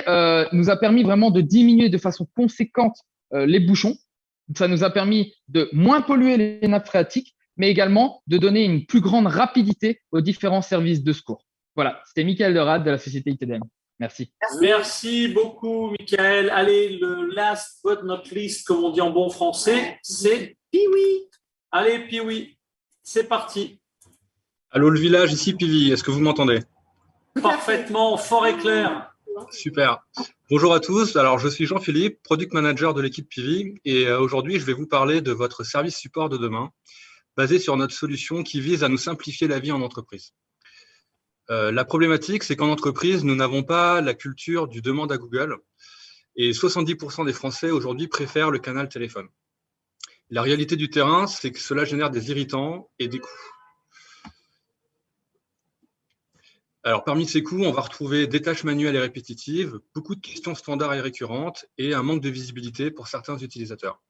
Speaker 20: nous a permis vraiment de diminuer de façon conséquente les bouchons. Ça nous a permis de moins polluer les nappes phréatiques, mais également de donner une plus grande rapidité aux différents services de secours. Voilà, c'était Michael Dorade de la société ITDM. Merci.
Speaker 1: Merci beaucoup, Michael. Allez, le last but not least, comme on dit en bon français, c'est Piwi. Allez, Piwi, c'est parti.
Speaker 21: Allô, le village, ici Piwi. Est-ce que vous m'entendez?
Speaker 1: Parfaitement, fort et clair.
Speaker 21: Super. Bonjour à tous. Alors, je suis Jean-Philippe, Product Manager de l'équipe Piwi. Et aujourd'hui, je vais vous parler de votre service support de demain, basé sur notre solution qui vise à nous simplifier la vie en entreprise. La problématique, c'est qu'en entreprise, nous n'avons pas la culture du demande à Google et 70% des Français aujourd'hui préfèrent le canal téléphone. La réalité du terrain, c'est que cela génère des irritants et des coûts. Alors, parmi ces coûts, on va retrouver des tâches manuelles et répétitives, beaucoup de questions standards et récurrentes et un manque de visibilité pour certains utilisateurs.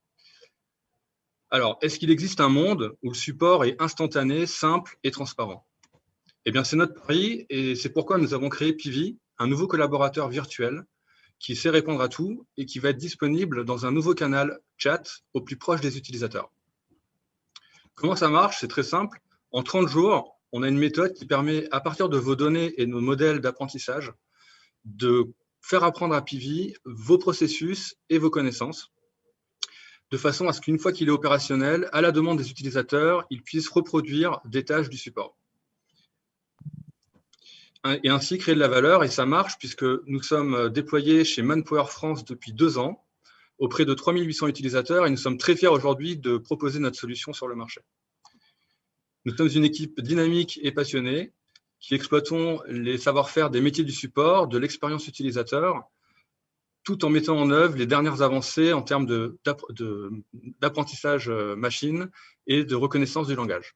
Speaker 21: Alors, est-ce qu'il existe un monde où le support est instantané, simple et transparent? Eh bien, c'est notre pari et c'est pourquoi nous avons créé Pivi, un nouveau collaborateur virtuel qui sait répondre à tout et qui va être disponible dans un nouveau canal chat au plus proche des utilisateurs. Comment ça marche? C'est très simple. En 30 jours, on a une méthode qui permet, à partir de vos données et nos modèles d'apprentissage, de faire apprendre à Pivi vos processus et vos connaissances, de façon à ce qu'une fois qu'il est opérationnel, à la demande des utilisateurs, il puisse reproduire des tâches du support. Et ainsi créer de la valeur, et ça marche puisque nous sommes déployés chez Manpower France depuis 2 ans, auprès de 3800 utilisateurs, et nous sommes très fiers aujourd'hui de proposer notre solution sur le marché. Nous sommes une équipe dynamique et passionnée, qui exploitons les savoir-faire des métiers du support, de l'expérience utilisateur, tout en mettant en œuvre les dernières avancées en termes d'apprentissage machine et de reconnaissance du langage.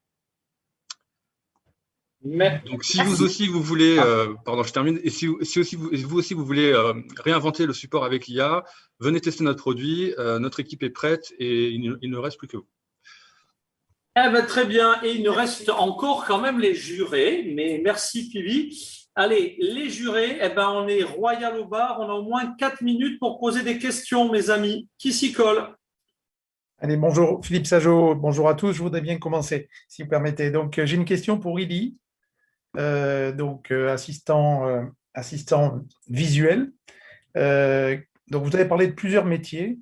Speaker 21: Donc, si vous aussi vous voulez, pardon, je termine, et si vous aussi vous voulez réinventer le support avec l'IA, venez tester notre produit, notre équipe est prête et il ne reste plus que vous.
Speaker 1: Eh ben, très bien, et il nous reste encore quand même les jurés, mais merci Pivi. Allez, les jurés, eh ben, on est royal au bar, on a au moins 4 minutes pour poser des questions, mes amis. Qui s'y colle?
Speaker 4: Allez, bonjour Philippe Sajot, bonjour à tous, je voudrais bien commencer, si vous permettez. Donc, j'ai une question pour Ili, assistant visuel. Donc, vous avez parlé de plusieurs métiers.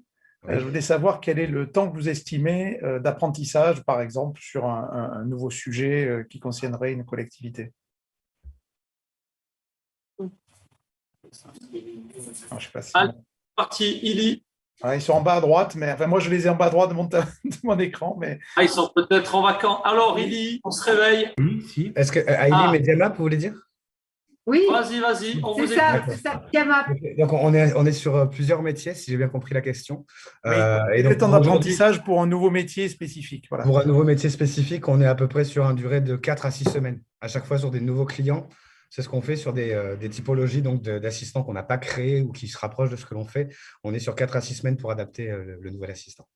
Speaker 4: Je voulais savoir quel est le temps que vous estimez d'apprentissage, par exemple, sur un nouveau sujet qui concernerait une collectivité. Alors, je sais pas si...
Speaker 1: Allez, parti, Ili.
Speaker 4: Ils sont en bas à droite, mais enfin, moi, je les ai en bas à droite de mon écran. Mais...
Speaker 1: ils sont peut-être en vacances. Alors, Ili, on se réveille.
Speaker 18: Oui, si. Est-ce que Hailey Mediamap, vous voulez dire?
Speaker 2: Oui.
Speaker 1: Vas-y, on vous écoute.
Speaker 2: C'est ça, Mediamap.
Speaker 18: Donc, on est sur plusieurs métiers, si j'ai bien compris la question.
Speaker 4: Et donc, temps d'apprentissage pour un nouveau métier spécifique. Voilà.
Speaker 18: Pour un nouveau métier spécifique, on est à peu près sur une durée de 4 à 6 semaines, à chaque fois sur des nouveaux clients. C'est ce qu'on fait sur des typologies d'assistants qu'on n'a pas créés ou qui se rapprochent de ce que l'on fait. On est sur 4 à 6 semaines pour adapter le nouvel assistant.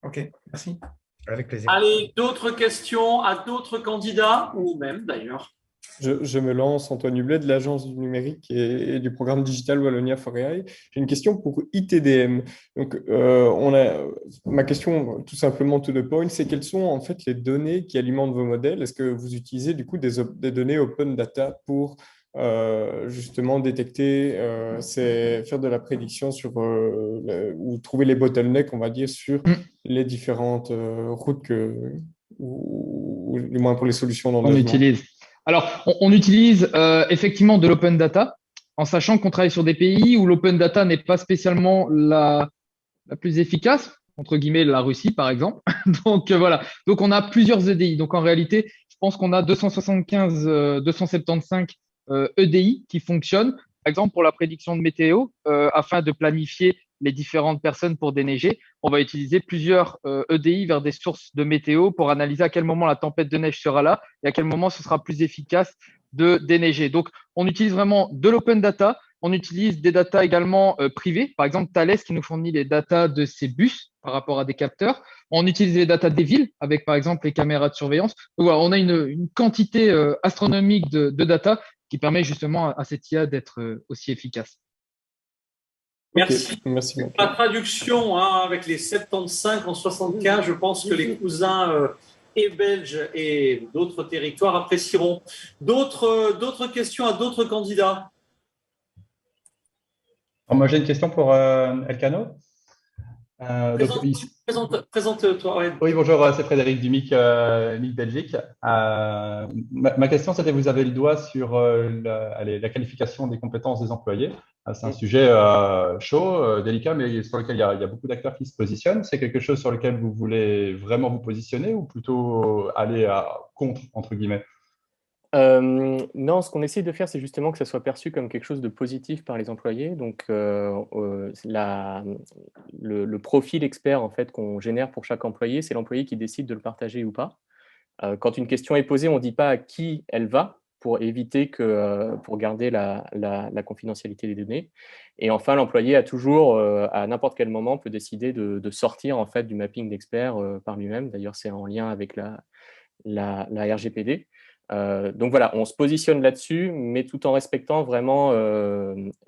Speaker 4: OK, merci.
Speaker 18: Avec plaisir.
Speaker 1: Allez, d'autres questions à d'autres candidats ou même d'ailleurs?
Speaker 22: Je me lance, Antoine Hublet de l'Agence du numérique et du programme digital Wallonia for AI. J'ai une question pour ITDM. Donc, ma question, tout simplement, to the point, c'est quelles sont en fait les données qui alimentent vos modèles? Est-ce que vous utilisez du coup des données open data pour justement détecter, faire de la prédiction sur ou trouver les bottlenecks, on va dire, sur les différentes routes ou du moins pour les solutions d'engagement?
Speaker 20: On utilise. Alors, on utilise effectivement de l'open data, en sachant qu'on travaille sur des pays où l'open data n'est pas spécialement la plus efficace, entre guillemets la Russie par exemple. Donc voilà, donc on a plusieurs EDI. Donc en réalité, je pense qu'on a 275 EDI qui fonctionnent, par exemple pour la prédiction de météo, afin de planifier les différentes personnes pour déneiger. On va utiliser plusieurs EDI vers des sources de météo pour analyser à quel moment la tempête de neige sera là et à quel moment ce sera plus efficace de déneiger. Donc, on utilise vraiment de l'open data. On utilise des data également privées. Par exemple, Thales qui nous fournit les data de ses bus par rapport à des capteurs. On utilise les data des villes avec, par exemple, les caméras de surveillance. Donc, voilà, on a une quantité astronomique de data qui permet justement à cette IA d'être aussi efficace.
Speaker 1: Merci.
Speaker 22: Okay, merci.
Speaker 1: La traduction avec les 75 en 75, je pense que les cousins et belges et d'autres territoires apprécieront. D'autres questions à d'autres candidats?
Speaker 13: Alors, moi, j'ai une question pour Elcano.
Speaker 1: Présente-toi. Ouais.
Speaker 13: Oui, bonjour, c'est Frédéric du MIC Belgique. Ma question, c'était, vous avez le doigt sur la qualification des compétences des employés. C'est un sujet chaud, délicat, mais sur lequel il y a beaucoup d'acteurs qui se positionnent. C'est quelque chose sur lequel vous voulez vraiment vous positionner ou plutôt aller contre, entre guillemets?
Speaker 19: Non, ce qu'on essaie de faire, c'est justement que ça soit perçu comme quelque chose de positif par les employés. Donc, le profil expert en fait, qu'on génère pour chaque employé, c'est l'employé qui décide de le partager ou pas. Quand une question est posée, on ne dit pas à qui elle va pour éviter pour garder la confidentialité des données. Et enfin, l'employé a toujours, à n'importe quel moment, peut décider de sortir en fait, du mapping d'experts par lui-même. D'ailleurs, c'est en lien avec la RGPD. Donc voilà, on se positionne là-dessus, mais tout en respectant vraiment,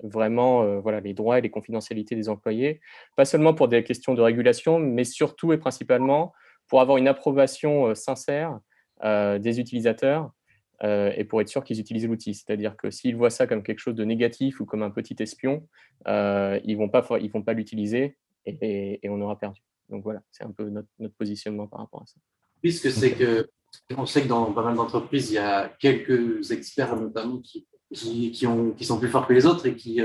Speaker 19: voilà, les droits et les confidentialités des employés, pas seulement pour des questions de régulation, mais surtout et principalement pour avoir une approbation sincère des utilisateurs et pour être sûr qu'ils utilisent l'outil. C'est-à-dire que s'ils voient ça comme quelque chose de négatif ou comme un petit espion, ils vont pas l'utiliser et on aura perdu. Donc voilà, c'est un peu notre positionnement par rapport à ça.
Speaker 12: Puisque c'est que on sait que dans pas mal d'entreprises, il y a quelques experts notamment qui sont plus forts que les autres et qui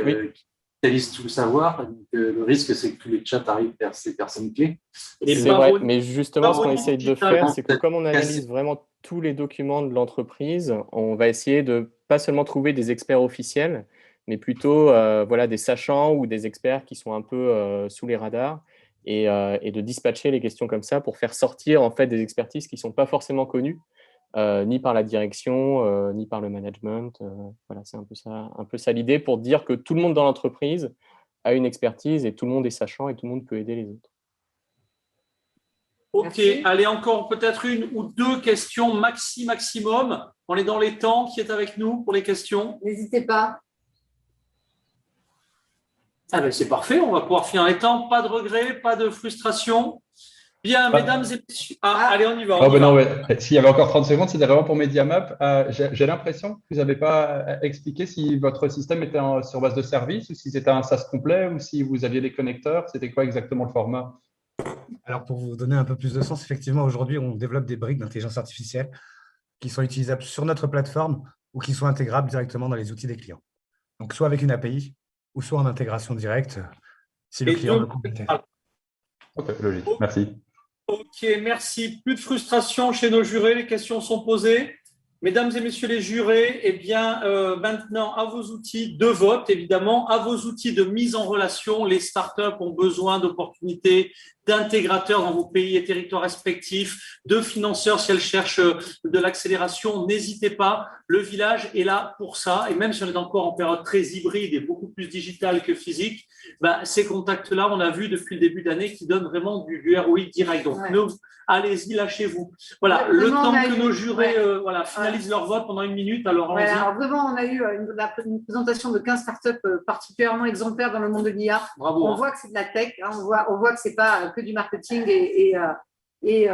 Speaker 12: spécialisent tout le savoir. Donc, le risque, c'est que tous les chats arrivent vers ces personnes clés.
Speaker 19: C'est vrai, mais justement, ce qu'on essaye de faire, c'est que comme on analyse vraiment tous les documents de l'entreprise, on va essayer de pas seulement trouver des experts officiels, mais plutôt voilà, des sachants ou des experts qui sont un peu sous les radars. Et de dispatcher les questions comme ça pour faire sortir en fait des expertises qui ne sont pas forcément connues, ni par la direction, ni par le management. Voilà, c'est un peu ça l'idée pour dire que tout le monde dans l'entreprise a une expertise et tout le monde est sachant et tout le monde peut aider les autres.
Speaker 1: Ok, allez, encore peut-être une ou deux questions maximum. On est dans les temps. Qui est avec nous pour les questions?
Speaker 2: N'hésitez pas.
Speaker 1: Ah ben c'est parfait, on va pouvoir finir les temps. Pas de regrets, pas de frustration. Bien, mesdames et messieurs. Allez, on y va.
Speaker 13: Non, s'il y avait encore 30 secondes, c'était vraiment pour MediaMap. J'ai l'impression que vous n'avez pas expliqué si votre système était sur base de service ou si c'était un SaaS complet ou si vous aviez des connecteurs. C'était quoi exactement le format?
Speaker 18: Alors, pour vous donner un peu plus de sens, effectivement, aujourd'hui, on développe des briques d'intelligence artificielle qui sont utilisables sur notre plateforme ou qui sont intégrables directement dans les outils des clients. Donc, soit avec une API, ou soit en intégration directe, si le client veut compléter.
Speaker 13: Ok, logique. Merci.
Speaker 1: Ok, merci. Plus de frustration chez nos jurés. Les questions sont posées. Mesdames et messieurs les jurés, eh bien, maintenant, à vos outils de vote, évidemment, à vos outils de mise en relation. Les startups ont besoin d'opportunités, d'intégrateurs dans vos pays et territoires respectifs, de financeurs si elles cherchent de l'accélération. N'hésitez pas, le village est là pour ça. Et même si on est encore en période très hybride et beaucoup plus digitale que physique, ces contacts-là, on a vu depuis le début d'année qui donnent vraiment du ROI direct. Donc, allez-y, lâchez-vous. Voilà, le temps que nos jurés finalisent leur vote pendant 1 minute. Alors,
Speaker 2: alors vraiment, on a eu une présentation de 15 startups particulièrement exemplaires dans le monde de l'IA.
Speaker 1: Bravo,
Speaker 2: on voit que c'est de la tech, on voit que ce n'est pas que du marketing et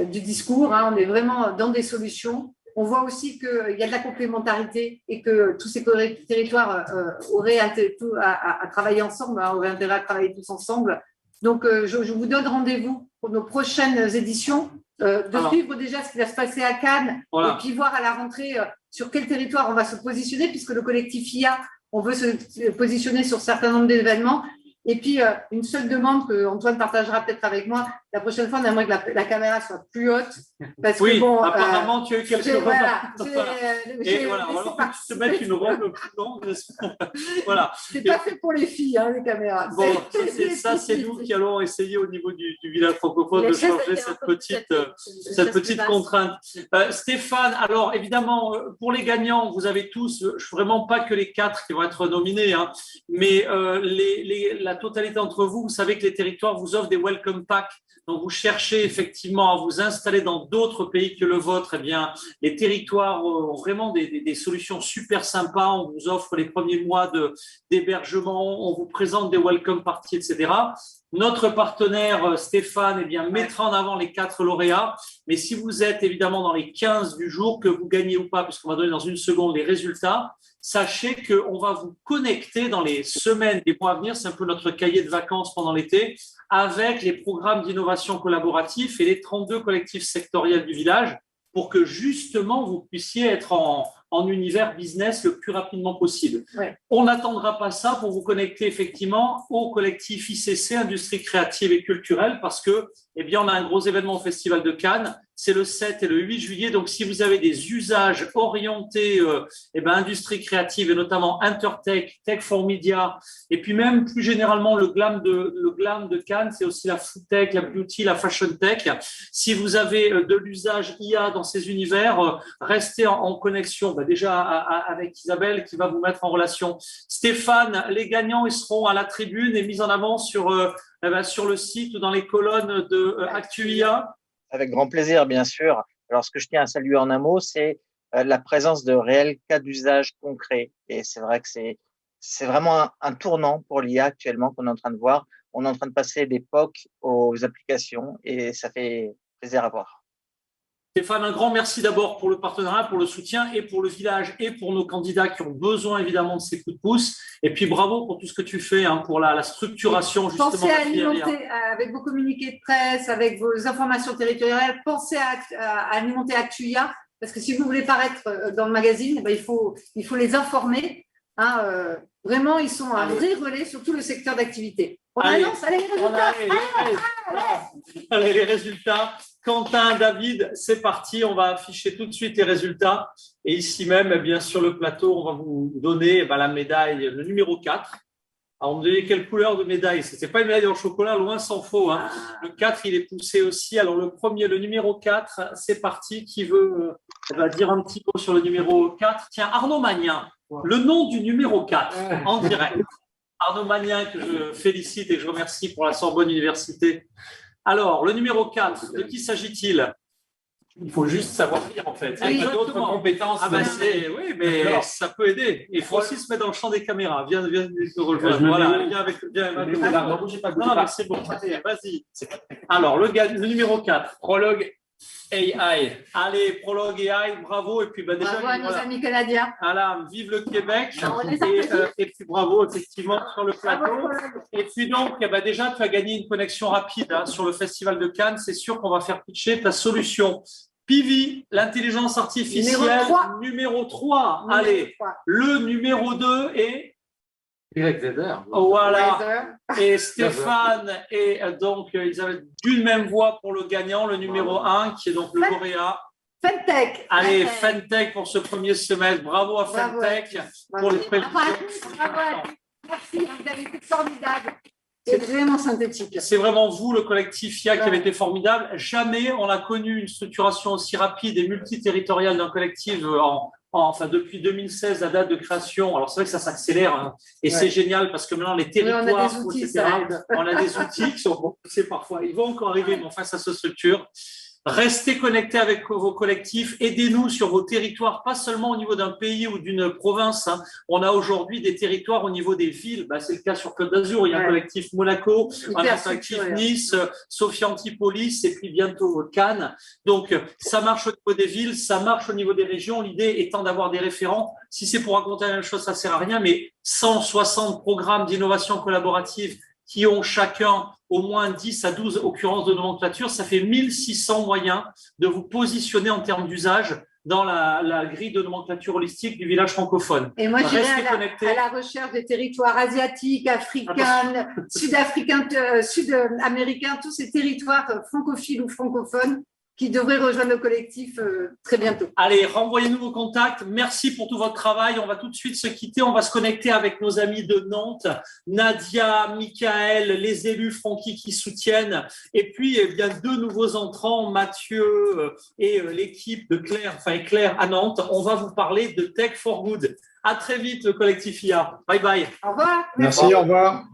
Speaker 2: du discours. On est vraiment dans des solutions. On voit aussi qu'il y a de la complémentarité et que tous ces territoires auraient à travailler ensemble, auraient intérêt à travailler tous ensemble. Donc, je vous donne rendez-vous pour nos prochaines éditions, suivre déjà ce qui va se passer à Cannes et puis voir à la rentrée sur quel territoire on va se positionner, puisque le collectif IA, on veut se positionner sur un certain nombre d'événements. Et puis, une seule demande que Antoine partagera peut-être avec moi, la prochaine fois, on aimerait que la caméra soit plus haute. Parce que, bon,
Speaker 1: apparemment, tu as eu quelque chose. Et voilà, alors que tu te mettes une robe plus longue. Voilà.
Speaker 2: C'est pas fait pour les filles, les caméras.
Speaker 1: Bon, c'est nous qui allons essayer au niveau du village francophone de changer cette petite contrainte. Stéphane, alors évidemment, pour les gagnants, vous avez tous, vraiment pas que les 4 qui vont être nominés, mais la totalité d'entre vous, vous savez que les territoires vous offrent des welcome packs. Donc, vous cherchez effectivement à vous installer dans d'autres pays que le vôtre. Eh bien, les territoires ont vraiment des solutions super sympas. On vous offre les premiers mois d'hébergement, on vous présente des welcome parties, etc. Notre partenaire Stéphane mettra en avant les 4 lauréats. Mais si vous êtes évidemment dans les 15 du jour, que vous gagnez ou pas, puisqu'on va donner dans 1 seconde les résultats, sachez qu'on va vous connecter dans les semaines, les mois à venir, c'est un peu notre cahier de vacances pendant l'été, avec les programmes d'innovation collaboratifs et les 32 collectifs sectoriels du village pour que justement vous puissiez être en univers business le plus rapidement possible.
Speaker 2: Ouais.
Speaker 1: On n'attendra pas ça pour vous connecter effectivement au collectif ICC, Industrie créative et culturelle, parce que on a un gros événement au Festival de Cannes, c'est le 7 et le 8 juillet, donc si vous avez des usages orientés industrie créative et notamment Intertech, Tech for Media, et puis même plus généralement le glam de Cannes, c'est aussi la food tech, la beauty, la fashion tech. Si vous avez de l'usage IA dans ces univers, restez en connexion déjà avec Isabelle qui va vous mettre en relation. Stéphane, les gagnants ils seront à la tribune et mis en avant sur le site ou dans les colonnes de ActuIA.
Speaker 5: Avec grand plaisir, bien sûr. Alors, ce que je tiens à saluer en un mot, c'est la présence de réels cas d'usage concrets. Et c'est vrai que c'est vraiment un tournant pour l'IA actuellement qu'on est en train de voir. On est en train de passer des POC aux applications et ça fait plaisir à voir.
Speaker 1: Stéphane, un grand merci d'abord pour le partenariat, pour le soutien et pour le village et pour nos candidats qui ont besoin évidemment de ces coups de pouce. Et puis bravo pour tout ce que tu fais pour la structuration justement.
Speaker 2: Pensez à alimenter avec vos communiqués de presse, avec vos informations territoriales, pensez à alimenter Actuia, parce que si vous voulez paraître dans le magazine, il faut les informer. Vraiment, ils sont un vrai relais sur tout le secteur d'activité. On annonce, allez, les résultats.
Speaker 1: Allez, les résultats. Quentin, David, c'est parti. On va afficher tout de suite les résultats. Et ici même, bien sur le plateau, on va vous donner la médaille, le numéro 4. Alors, on me donnait quelle couleur de médaille? Ce n'était pas une médaille en chocolat, loin s'en faut. Le 4, il est poussé aussi. Alors, le numéro 4, c'est parti. Qui veut dire un petit mot sur le numéro 4? Tiens, Arnaud Magnin, le nom du numéro 4 en direct. Arnaud Magnin, que je félicite et que je remercie pour la Sorbonne Université. Alors, le numéro 4, de qui s'agit-il? Il faut juste savoir lire, en fait.
Speaker 12: Avec d'autres compétences.
Speaker 1: Oui, mais ça peut aider. Il faut aussi se mettre dans le champ des caméras. Viens te rejoindre. Voilà, viens avec. Non, mais c'est bon. Vas-y. Alors, le numéro 4, Prologue AI. Allez, Prologue AI, bravo. Et puis, déjà,
Speaker 2: bravo à nos amis canadiens.
Speaker 1: Voilà, vive le Québec. Et puis, bravo, effectivement, sur le plateau. Et puis, donc, déjà, tu as gagné une connexion rapide sur le Festival de Cannes. C'est sûr qu'on va faire pitcher ta solution. Pivi, l'intelligence artificielle, numéro 3. Allez, le numéro 2 est
Speaker 12: YZR.
Speaker 1: Voilà. Et Stéphane et donc ils avaient d'une même voix pour le gagnant, le numéro 1, qui est donc le lauréat.
Speaker 2: Fentech.
Speaker 1: Allez, Fentech pour ce premier semestre. Bravo à Fentech pour les prévisions.
Speaker 2: Merci, vous avez été formidable. C'est vraiment synthétique.
Speaker 1: C'est vraiment vous, le collectif IA, qui avez été formidable. Jamais on a connu une structuration aussi rapide et multiterritoriale d'un collectif depuis 2016, la date de création. Alors, c'est vrai que ça s'accélère et c'est génial parce que maintenant, les territoires,
Speaker 2: on a des outils,
Speaker 1: etc., on a des outils qui sont poussés parfois. Ils vont encore arriver, mais enfin, ça se structure. Restez connectés avec vos collectifs, aidez-nous sur vos territoires, pas seulement au niveau d'un pays ou d'une province. On a aujourd'hui des territoires au niveau des villes. C'est le cas sur Côte d'Azur, il y a un collectif Monaco, un collectif Nice, Sophia Antipolis et puis bientôt Cannes. Donc, ça marche au niveau des villes, ça marche au niveau des régions. L'idée étant d'avoir des référents. Si c'est pour raconter la même chose, ça ne sert à rien, mais 160 programmes d'innovation collaborative qui ont chacun au moins 10 à 12 occurrences de nomenclature, ça fait 1600 moyens de vous positionner en termes d'usage dans la grille de nomenclature holistique du village francophone.
Speaker 2: Et moi, j'irai à la recherche des territoires asiatiques, africains, sud-africains, sud-américains, tous ces territoires francophiles ou francophones qui devraient rejoindre le collectif très bientôt.
Speaker 1: Allez, renvoyez-nous vos contacts. Merci pour tout votre travail. On va tout de suite se quitter. On va se connecter avec nos amis de Nantes, Nadia, Michael, les élus Francky qui soutiennent. Et puis, deux nouveaux entrants, Mathieu et l'équipe de Claire à Nantes. On va vous parler de Tech for Good. À très vite, le collectif IA. Bye bye.
Speaker 2: Au revoir.
Speaker 10: Merci, au revoir.